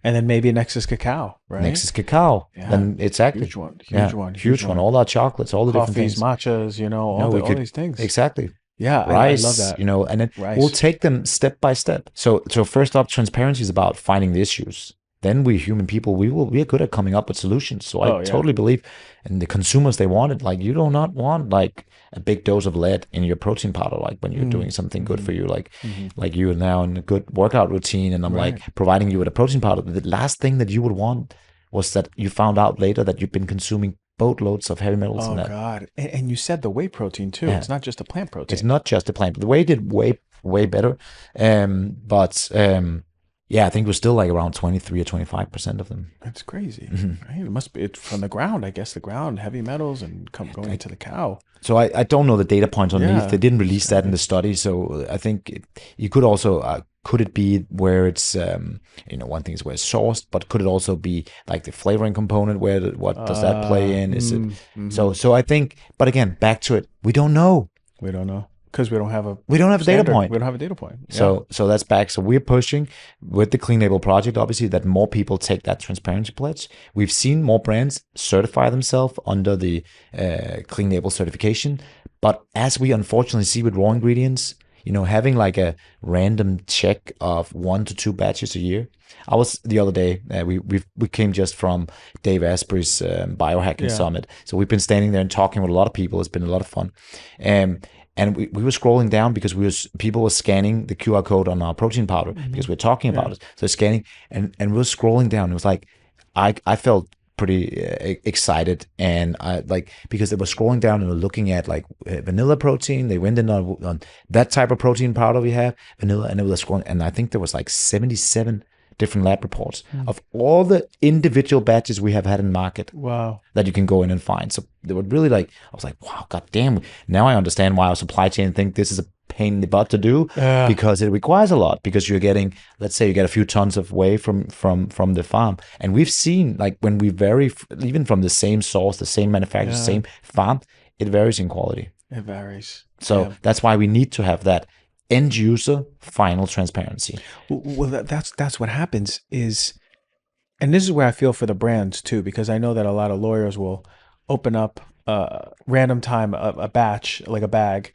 And then maybe Nexus Cacao, right? Nexus Cacao. Yeah. Then exactly. Huge one. All our chocolates, all the Coffees, different things. matchas, all these things. Exactly. Yeah, rice, I love that. And then we'll take them step by step. So first up, transparency is about finding the issues. Then we human people, we are good at coming up with solutions. So I totally believe, and the consumers, they want it. Like, you do not want like a big dose of lead in your protein powder, like when you're doing something good for you, like you are now in a good workout routine, and I'm like providing you with a protein powder. The last thing that you would want was that you found out later that you've been consuming boatloads of heavy metals in that. Oh God! And you said the whey protein too. Yeah. It's not just a plant protein. It's not just a plant. The whey did way better, yeah, I think we're still like around 23 or 25% of them. That's crazy. Right? It must be from the ground, I guess, the ground, heavy metals, and going into the cow. So I don't know the data points underneath. They didn't release that in the study. So I think you could also, could it be where it's, one thing is where it's sourced, but could it also be like the flavoring component, what does that play in? Is it, so I think, but again, back to it, we don't know. We don't know. Because we don't have a data point. We don't have a data point. So that's back. So we're pushing with the Clean Label project, obviously, that more people take that transparency pledge. We've seen more brands certify themselves under the Clean Label certification. But as we unfortunately see with raw ingredients, having like a random check of 1 to 2 batches a year. I was the other day, we came just from Dave Asprey's biohacking summit. So we've been standing there and talking with a lot of people. It's been a lot of fun. And we were scrolling down because people were scanning the QR code on our protein powder because we're talking about it. So scanning and we were scrolling down. It was like, I felt pretty excited, and I because they were scrolling down and were looking at like vanilla protein. They went in on that type of protein powder we have, vanilla, and it was scrolling. And I think there was like 77 different lab reports of all the individual batches we have had in market. Wow. That you can go in and find. So they were really I was like, wow, god damn. Now I understand why our supply chain think this is a pain in the butt to do, because it requires a lot, because you're getting, let's say you get a few tons of whey from the farm. And we've seen like when we vary, even from the same source, the same manufacturer, same farm, it varies in quality. It varies. So that's why we need to have that end user final transparency. Well, that's what happens is, and this is where I feel for the brands too, because I know that a lot of lawyers will open up random time a batch, like a bag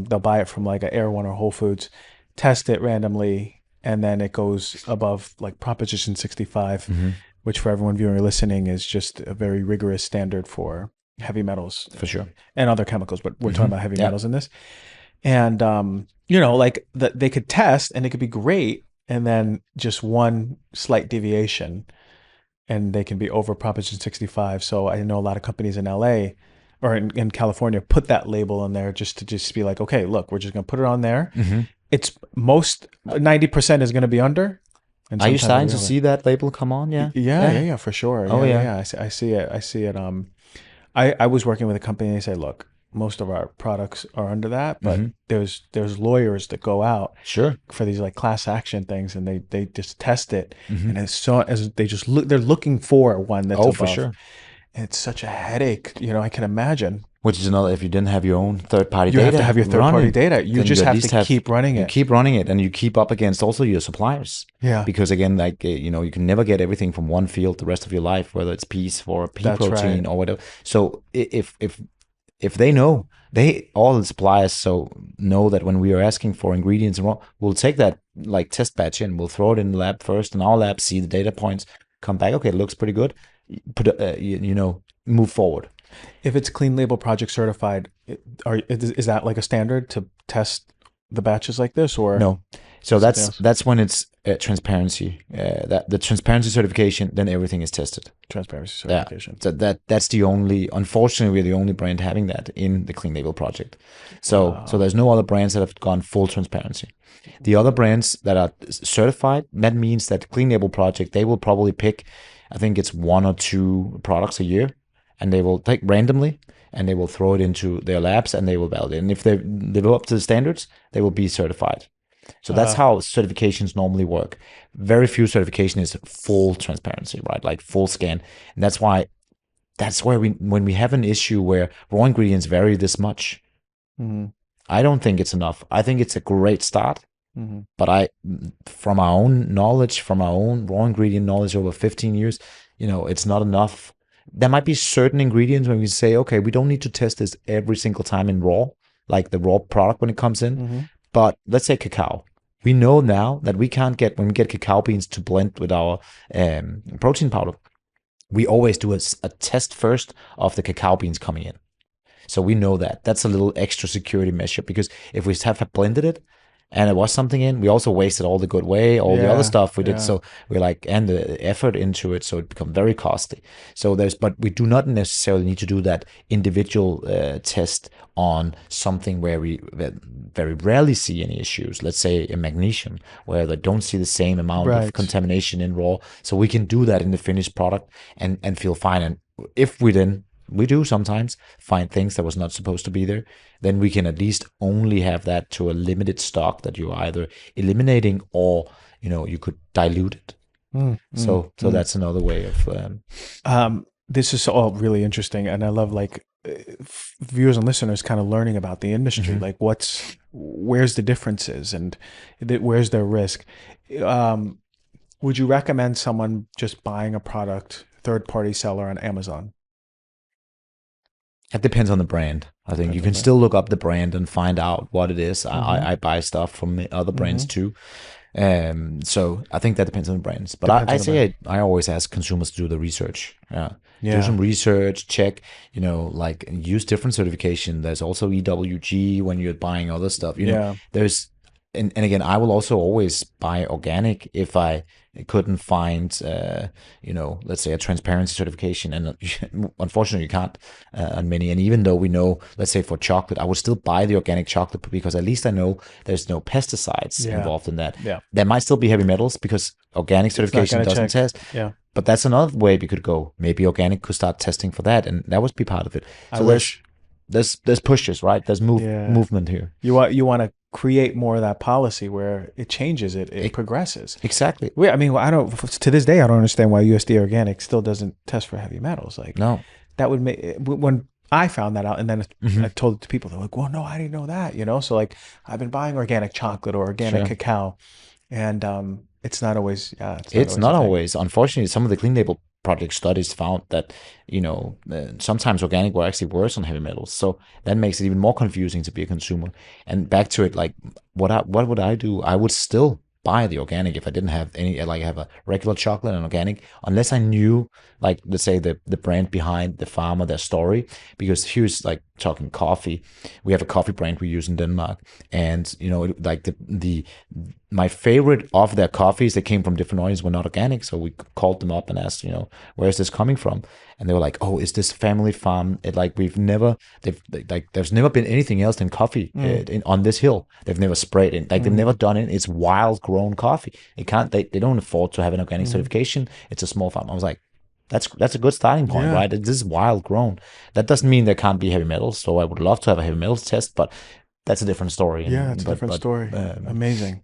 they'll buy it from like a Air One or Whole Foods, test it randomly, and then it goes above like Proposition 65, which for everyone viewing or listening is just a very rigorous standard for heavy metals, for sure, and other chemicals, but we're talking about heavy metals in this. And like they could test and it could be great, and then just one slight deviation and they can be over Proposition 65. So I know a lot of companies in LA or in California put that label in there just to be like, okay, look, we're just going to put it on there. It's 90% is going to be under. And are you starting to see that label come on? Yeah, for sure. Oh yeah. I see it. I was working with a company and they say, look, most of our products are under that, but there's lawyers that go out for these like class action things, and they just test it, and as they just they're looking for one that's above. For sure. And it's such a headache, I can imagine. Which is another, if you didn't have your own third-party data, you have to have your third-party data. You just have to keep running it. You keep running it, and you keep up against also your suppliers. Yeah. Because again, like you can never get everything from one field the rest of your life, whether it's peas for pea protein or whatever. So if they know, all the suppliers know that when we are asking for ingredients and raw, we'll take that like test batch in, we'll throw it in the lab first, and our lab see the data points, come back, okay, it looks pretty good, move forward. If it's Clean Label Project certified, is that like a standard to test the batches like this, or no? So that's when it's transparency. That the transparency certification, then everything is tested. Transparency certification. Yeah. That's the only. Unfortunately, we're the only brand having that in the Clean Label project. So there's no other brands that have gone full transparency. The other brands that are certified, that means that Clean Label project, they will probably pick, I think it's 1 or 2 products a year, and they will take randomly, and they will throw it into their labs, and they will validate. And if they live up to the standards, they will be certified. So that's how certifications normally work. Very few certification is full transparency, right? Like full scan. And that's where when we have an issue where raw ingredients vary this much, I don't think it's enough. I think it's a great start. But from our own knowledge, from our own raw ingredient knowledge over 15 years, it's not enough. There might be certain ingredients when we say, okay, we don't need to test this every single time in raw, like the raw product when it comes in. But let's say cacao. We know now that when we get cacao beans to blend with our protein powder, we always do a test first of the cacao beans coming in. So we know that. That's a little extra security measure, because if we have blended it and it was something in, we also wasted all the good whey, all the other stuff we did. So we're and the effort into it, so it becomes very costly. But we do not necessarily need to do that individual test on something where we very rarely see any issues. Let's say a magnesium, where they don't see the same amount of contamination in raw. So we can do that in the finished product and feel fine. And if we do sometimes find things that was not supposed to be there, then we can at least only have that to a limited stock that you're either eliminating or you could dilute it. So that's another way of this is all really interesting, and I love like viewers and listeners kind of learning about the industry, Mhm. like where's the differences and where's their risk. Um, would you recommend someone just buying a product, third party seller on Amazon? It depends on the brand. I think you Depends on can the brand. still look up the brand and find out what it is. Mm-hmm. I buy stuff from other brands Mm-hmm. too. So I think that depends on the brands. But Depends I on the brand. say I always ask consumers to do the research. Yeah. Do Yeah. some research, check, like use different certification. There's also EWG when you're buying other stuff. Yeah. There's and again, I will also always buy organic if I couldn't find, let's say a transparency certification. And unfortunately, you can't on many. And even though we know, let's say for chocolate, I would still buy the organic chocolate because at least I know there's no pesticides Yeah. involved in that. Yeah. There might still be heavy metals because organic It's not certification going to doesn't check. test. Yeah. But that's another way we could go. Maybe organic could start testing for that, and that would be part of it. I So there's wish. there's pushes, right? There's Yeah. movement here. You want to create more of that policy where it changes, it progresses. Exactly. I mean, I don't, to this day, I don't understand why USDA organic still doesn't test for heavy metals. Like No. that would make, when I found that out and then Mhm. I told it to people, they're like, well, no, I didn't know that, So like I've been buying organic chocolate or organic Sure. cacao and it's not always, It's a not thing. always. Unfortunately, some of the clean label project studies found that sometimes organic were actually worse on heavy metals. So that makes it even more confusing to be a consumer. And back to it, like what would I do? I would still buy the organic if I didn't have any, like I have a regular chocolate and organic, unless I knew, like, let's say the brand behind the farmer, their story. Because here's like talking coffee, we have a coffee brand we use in Denmark, and like the my favorite of their coffees that came from different origins were not organic. So we called them up and asked, where is this coming from? And they were like, oh, is this family farm? There's never been anything else than coffee on this hill. They've never sprayed it. Like they've never done it. It's wild grown coffee. They don't afford to have an organic certification. It's a small farm. I was like, that's a good starting point, Yeah. right? This is wild grown. That doesn't mean there can't be heavy metals. So I would love to have a heavy metals test, but that's a different story. Yeah, it's a different story. Um, Amazing.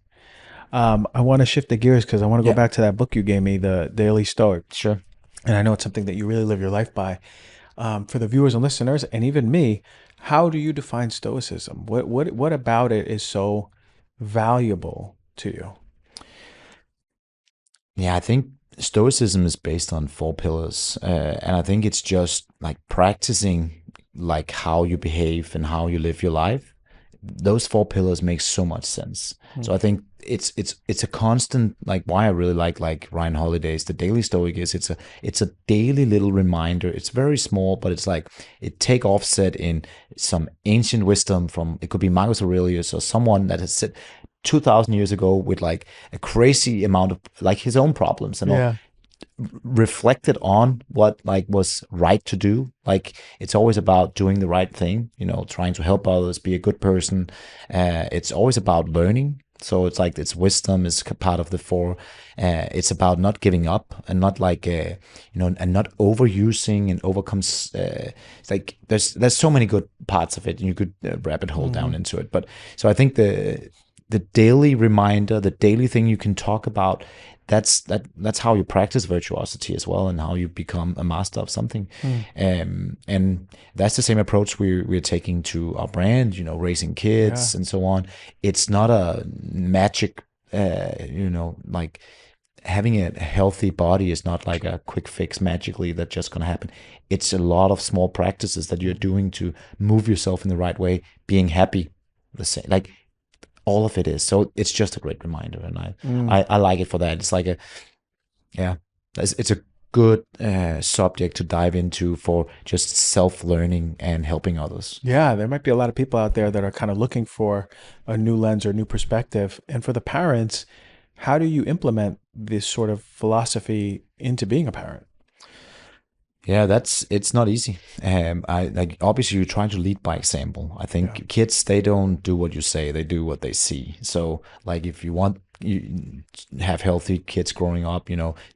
I want to shift the gears because I want to go Yeah. back to that book you gave me, The Daily Stoic. Sure. And I know it's something that you really live your life by. For the viewers and listeners, and even me, how do you define Stoicism? What about it is so valuable to you? Yeah, I think Stoicism is based on 4 pillars, and I think it's just like practicing like how you behave and how you live your life. Those 4 pillars make so much sense. So I think it's a constant, like why I really like Ryan Holiday's The Daily Stoic is it's a daily little reminder. It's very small, but it's like it take offset in some ancient wisdom from, it could be Marcus Aurelius or someone that has said 2,000 years ago with like a crazy amount of like his own problems and all, Yeah. reflected on what like was right to do. Like it's always about doing the right thing, trying to help others, be a good person. It's always about learning. So it's like it's wisdom is part of the 4. It's about not giving up and not like and not overusing and overcomes. It's like there's so many good parts of it, and you could rabbit hole down into it. But so I think the daily reminder, the daily thing you can talk about, that's how you practice virtuosity as well, and how you become a master of something. And that's the same approach we're taking to our brand, raising kids and so on. It's not a magic, like having a healthy body is not like a quick fix magically that's just going to happen. It's a lot of small practices that you're doing to move yourself in the right way, being happy, the same, like all of it is. So it's just a great reminder, and I like it for that. It's like it's a good subject to dive into for just self-learning and helping others. Yeah, there might be a lot of people out there that are kind of looking for a new lens or new perspective. And for the parents, how do you implement this sort of philosophy into being a parent? Yeah, it's not easy. I like obviously you're trying to lead by example. I think kids, they don't do what you say, they do what they see. So like if you want you have healthy kids growing up,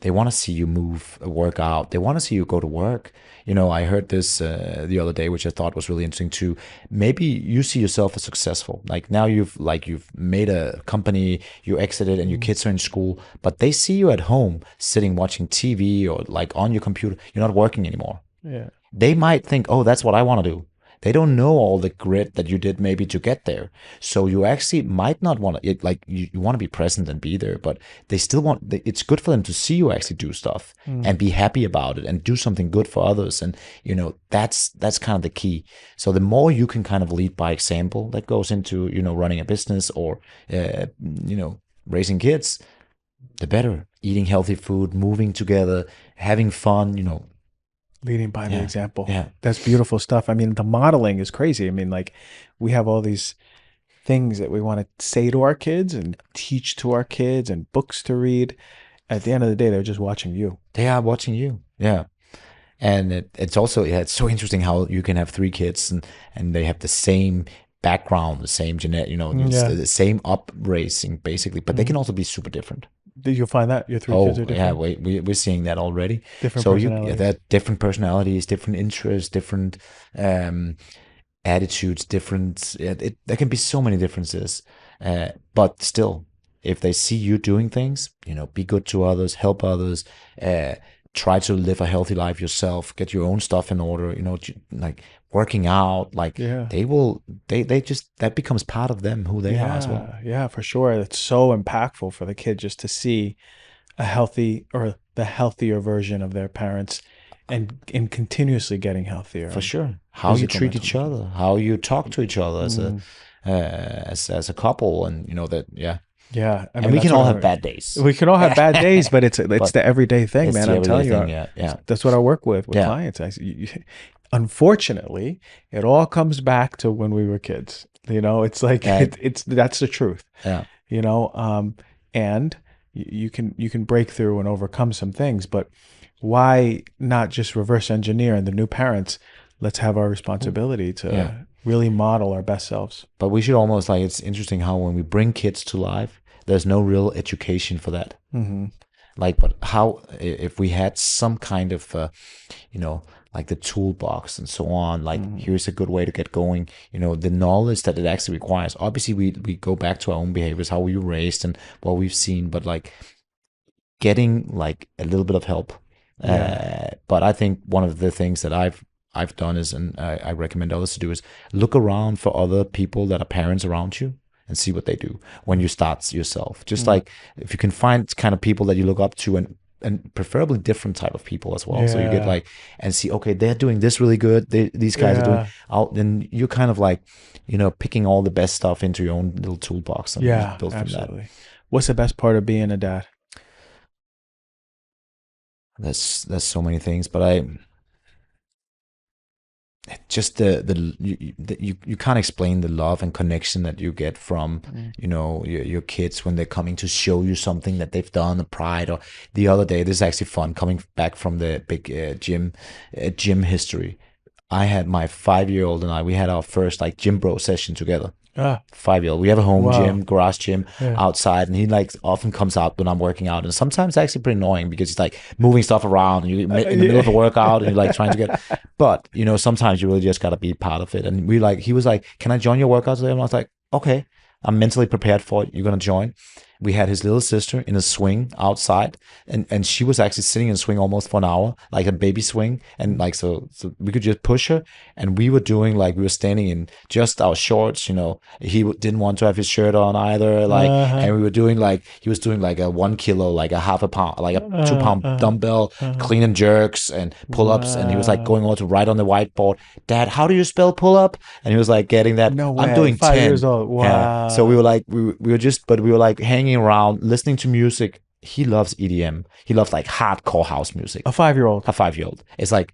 they want to see you move, work out. They want to see you go to work. I heard this the other day, which I thought was really interesting too. Maybe you see yourself as successful. Like now you've made a company, you exited, and your kids are in school, but they see you at home sitting watching TV or like on your computer. You're not working anymore. Yeah. they might think, oh, that's what I want to do. They don't know all the grit that you did maybe to get there. So you actually might not want to, like, you want to be present and be there, but they still want, it's good for them to see you actually do stuff and be happy about it and do something good for others. And, that's kind of the key. So the more you can kind of lead by example, that goes into, running a business or, raising kids, the better. Eating healthy food, moving together, having fun, Leading by the example. Yeah. That's beautiful stuff. I mean, the modeling is crazy. I mean, like, we have all these things that we want to say to our kids and teach to our kids and books to read. At the end of the day, they're just watching you. They are watching you. Yeah. And it's also, it's so interesting how you can have 3 kids and they have the same background, the same genetic, the same upraising basically, but they can also be super different. Did you find that your 3 kids are different? Yeah, we're seeing that already. Different personalities. There are different personalities, different interests, different attitudes, different. There can be so many differences, but still, if they see you doing things, be good to others, help others, try to live a healthy life yourself, get your own stuff in order, like working out, like they just, that becomes part of them, who they are as well. Yeah, for sure. It's so impactful for the kid just to see a healthy or the healthier version of their parents and continuously getting healthier. For sure. How you treat each other, how you talk to each other as a couple, and that, yeah. Yeah, I mean, we can all have bad days. We can all have bad days, but it's the everyday thing, man. I'm telling you, that's what I work with clients. Unfortunately, it all comes back to when we were kids. It's like that's the truth. Yeah. And you can break through and overcome some things, but why not just reverse engineer? And the new parents, let's have our responsibility to really model our best selves. But we should almost, like, it's interesting how when we bring kids to life, there's no real education for that. Mm-hmm. Like, but how, if we had some kind of, like the toolbox and so on, like, here's a good way to get going, the knowledge that it actually requires. Obviously, we go back to our own behaviors, how we were raised and what we've seen, but like getting like a little bit of help. But I think one of the things that I've done is, and I recommend others to do, is look around for other people that are parents around you and see what they do when you start yourself. Just like, if you can find kind of people that you look up to, and preferably different type of people as well. So you get like, and see, okay, they're doing this really good. These guys are doing out. Then you're kind of like, picking all the best stuff into your own little toolbox and build from that. What's the best part of being a dad? There's so many things, but just you can't explain the love and connection that you get from your kids when they're coming to show you something that they've done, the pride. Or the other day, this is actually fun, coming back from the big gym history. I had my 5-year-old and we had our first like gym bro session together. 5-year-old. We have a home gym, garage gym outside, and he like often comes out when I'm working out, and sometimes actually pretty annoying because he's like moving stuff around and you in the middle of a workout and you're like trying to get, but sometimes you really just got to be part of it. And he was like, can I join your workout today? And I was like, okay, I'm mentally prepared for it. You're going to join. We had his little sister in a swing outside, and she was actually sitting in a swing almost for an hour, like a baby swing. And like, so we could just push her, and we were doing like, we were standing in just our shorts, he didn't want to have his shirt on either. Like, and we were doing like, he was doing like a 1 kilo, like a half a pound, like a 2 pound dumbbell, clean and jerks and pull-ups. And he was like going on to write on the whiteboard, Dad, how do you spell pull-up? And he was like getting that. No way. I'm doing 5 10 years old. Wow. Yeah. So we were like, we were like hanging around, listening to music. He loves EDM. He loves like hardcore house music. A 5-year-old. It's like,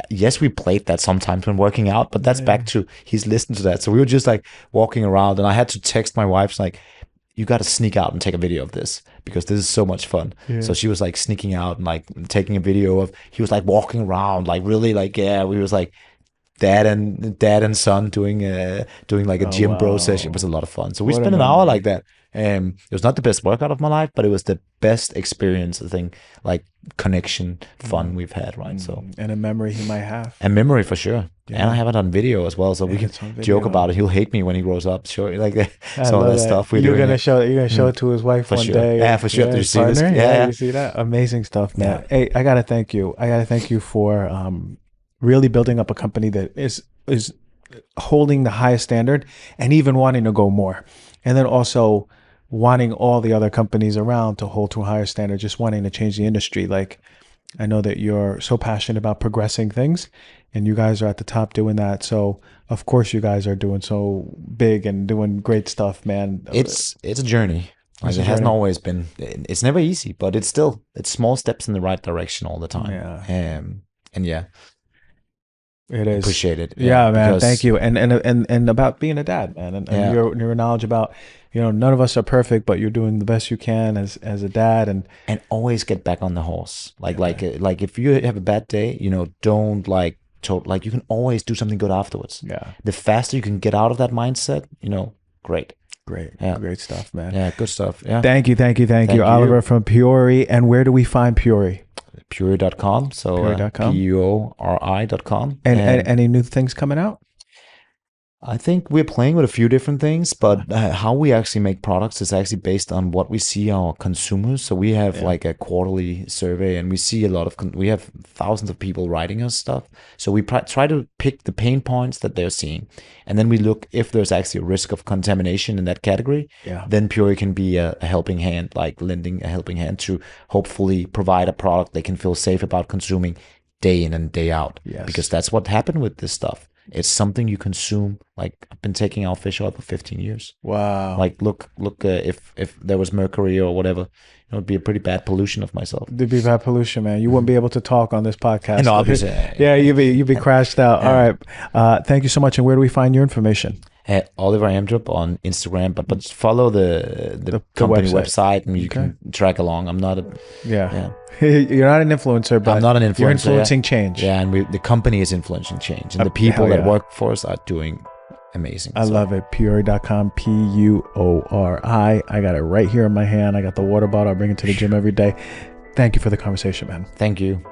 yes, we played that sometimes when working out, but that's back to, he's listened to that. So we were just like walking around, and I had to text my wife like, you got to sneak out and take a video of this because this is so much fun. So she was like sneaking out and like taking a video of, he was like walking around, like really like, we was like dad and son doing like a gym bro session. It was a lot of fun. So we spent an hour like that. It was not the best workout of my life, but it was the best experience, I think, like connection, fun we've had, right? So, and a memory he might have. A memory for sure. And I have it on video as well, so we can joke about it. He'll hate me when he grows up. Sure, like some of that stuff. You're gonna show it to his wife one day. Yeah, for sure. Did you see this? Yeah, you see that? Amazing stuff, man. Hey, I gotta thank you. I gotta thank you for really building up a company that is holding the highest standard and even wanting to go more. And then also wanting all the other companies around to hold to a higher standard, just wanting to change the industry. Like, I know that you're so passionate about progressing things, and you guys are at the top doing that. So of course you guys are doing so big and doing great stuff, man. It's a journey. Like, it hasn't always been. It's never easy, but it's small steps in the right direction all the time. Yeah. And yeah, it is. Appreciate it. Yeah, man. Thank you. And about being a dad, man, and your knowledge about, none of us are perfect, but you're doing the best you can as a dad, and always get back on the horse. Like if you have a bad day, don't you can always do something good afterwards. Yeah. The faster you can get out of that mindset, great. Great. Yeah. Great stuff, man. Yeah, good stuff. Yeah. Thank you, Oliver from Puori. And where do we find Puori? Puori.com. So Puori.com. Puori.com. And any new things coming out? I think we're playing with a few different things, but how we actually make products is actually based on what we see our consumers. So we have like a quarterly survey, and we see we have thousands of people writing us stuff. So we try to pick the pain points that they're seeing, and then we look if there's actually a risk of contamination in that category. Yeah. Then Puori can be a helping hand, like lending a helping hand to hopefully provide a product they can feel safe about consuming day in and day out. Yes. Because that's what happened with this stuff. It's something you consume. Like, I've been taking our fish oil for 15 years. Wow. Like, look, if there was mercury or whatever, it'd be a pretty bad pollution of myself. It'd be bad pollution, man. You wouldn't be able to talk on this podcast. No, obviously. Yeah, you'd be crashed out. All right. Thank you so much. And where do we find your information? Oliver Amdrup on Instagram, but follow the company website, and you can track along. I'm not a You're not an influencer, but I'm not an influencer. You're influencing change. Yeah, and the company is influencing change, and the people that work for us are doing amazing. I love it. Puori.com, Puori. I got it right here in my hand. I got the water bottle. I bring it to the gym every day. Thank you for the conversation, man. Thank you.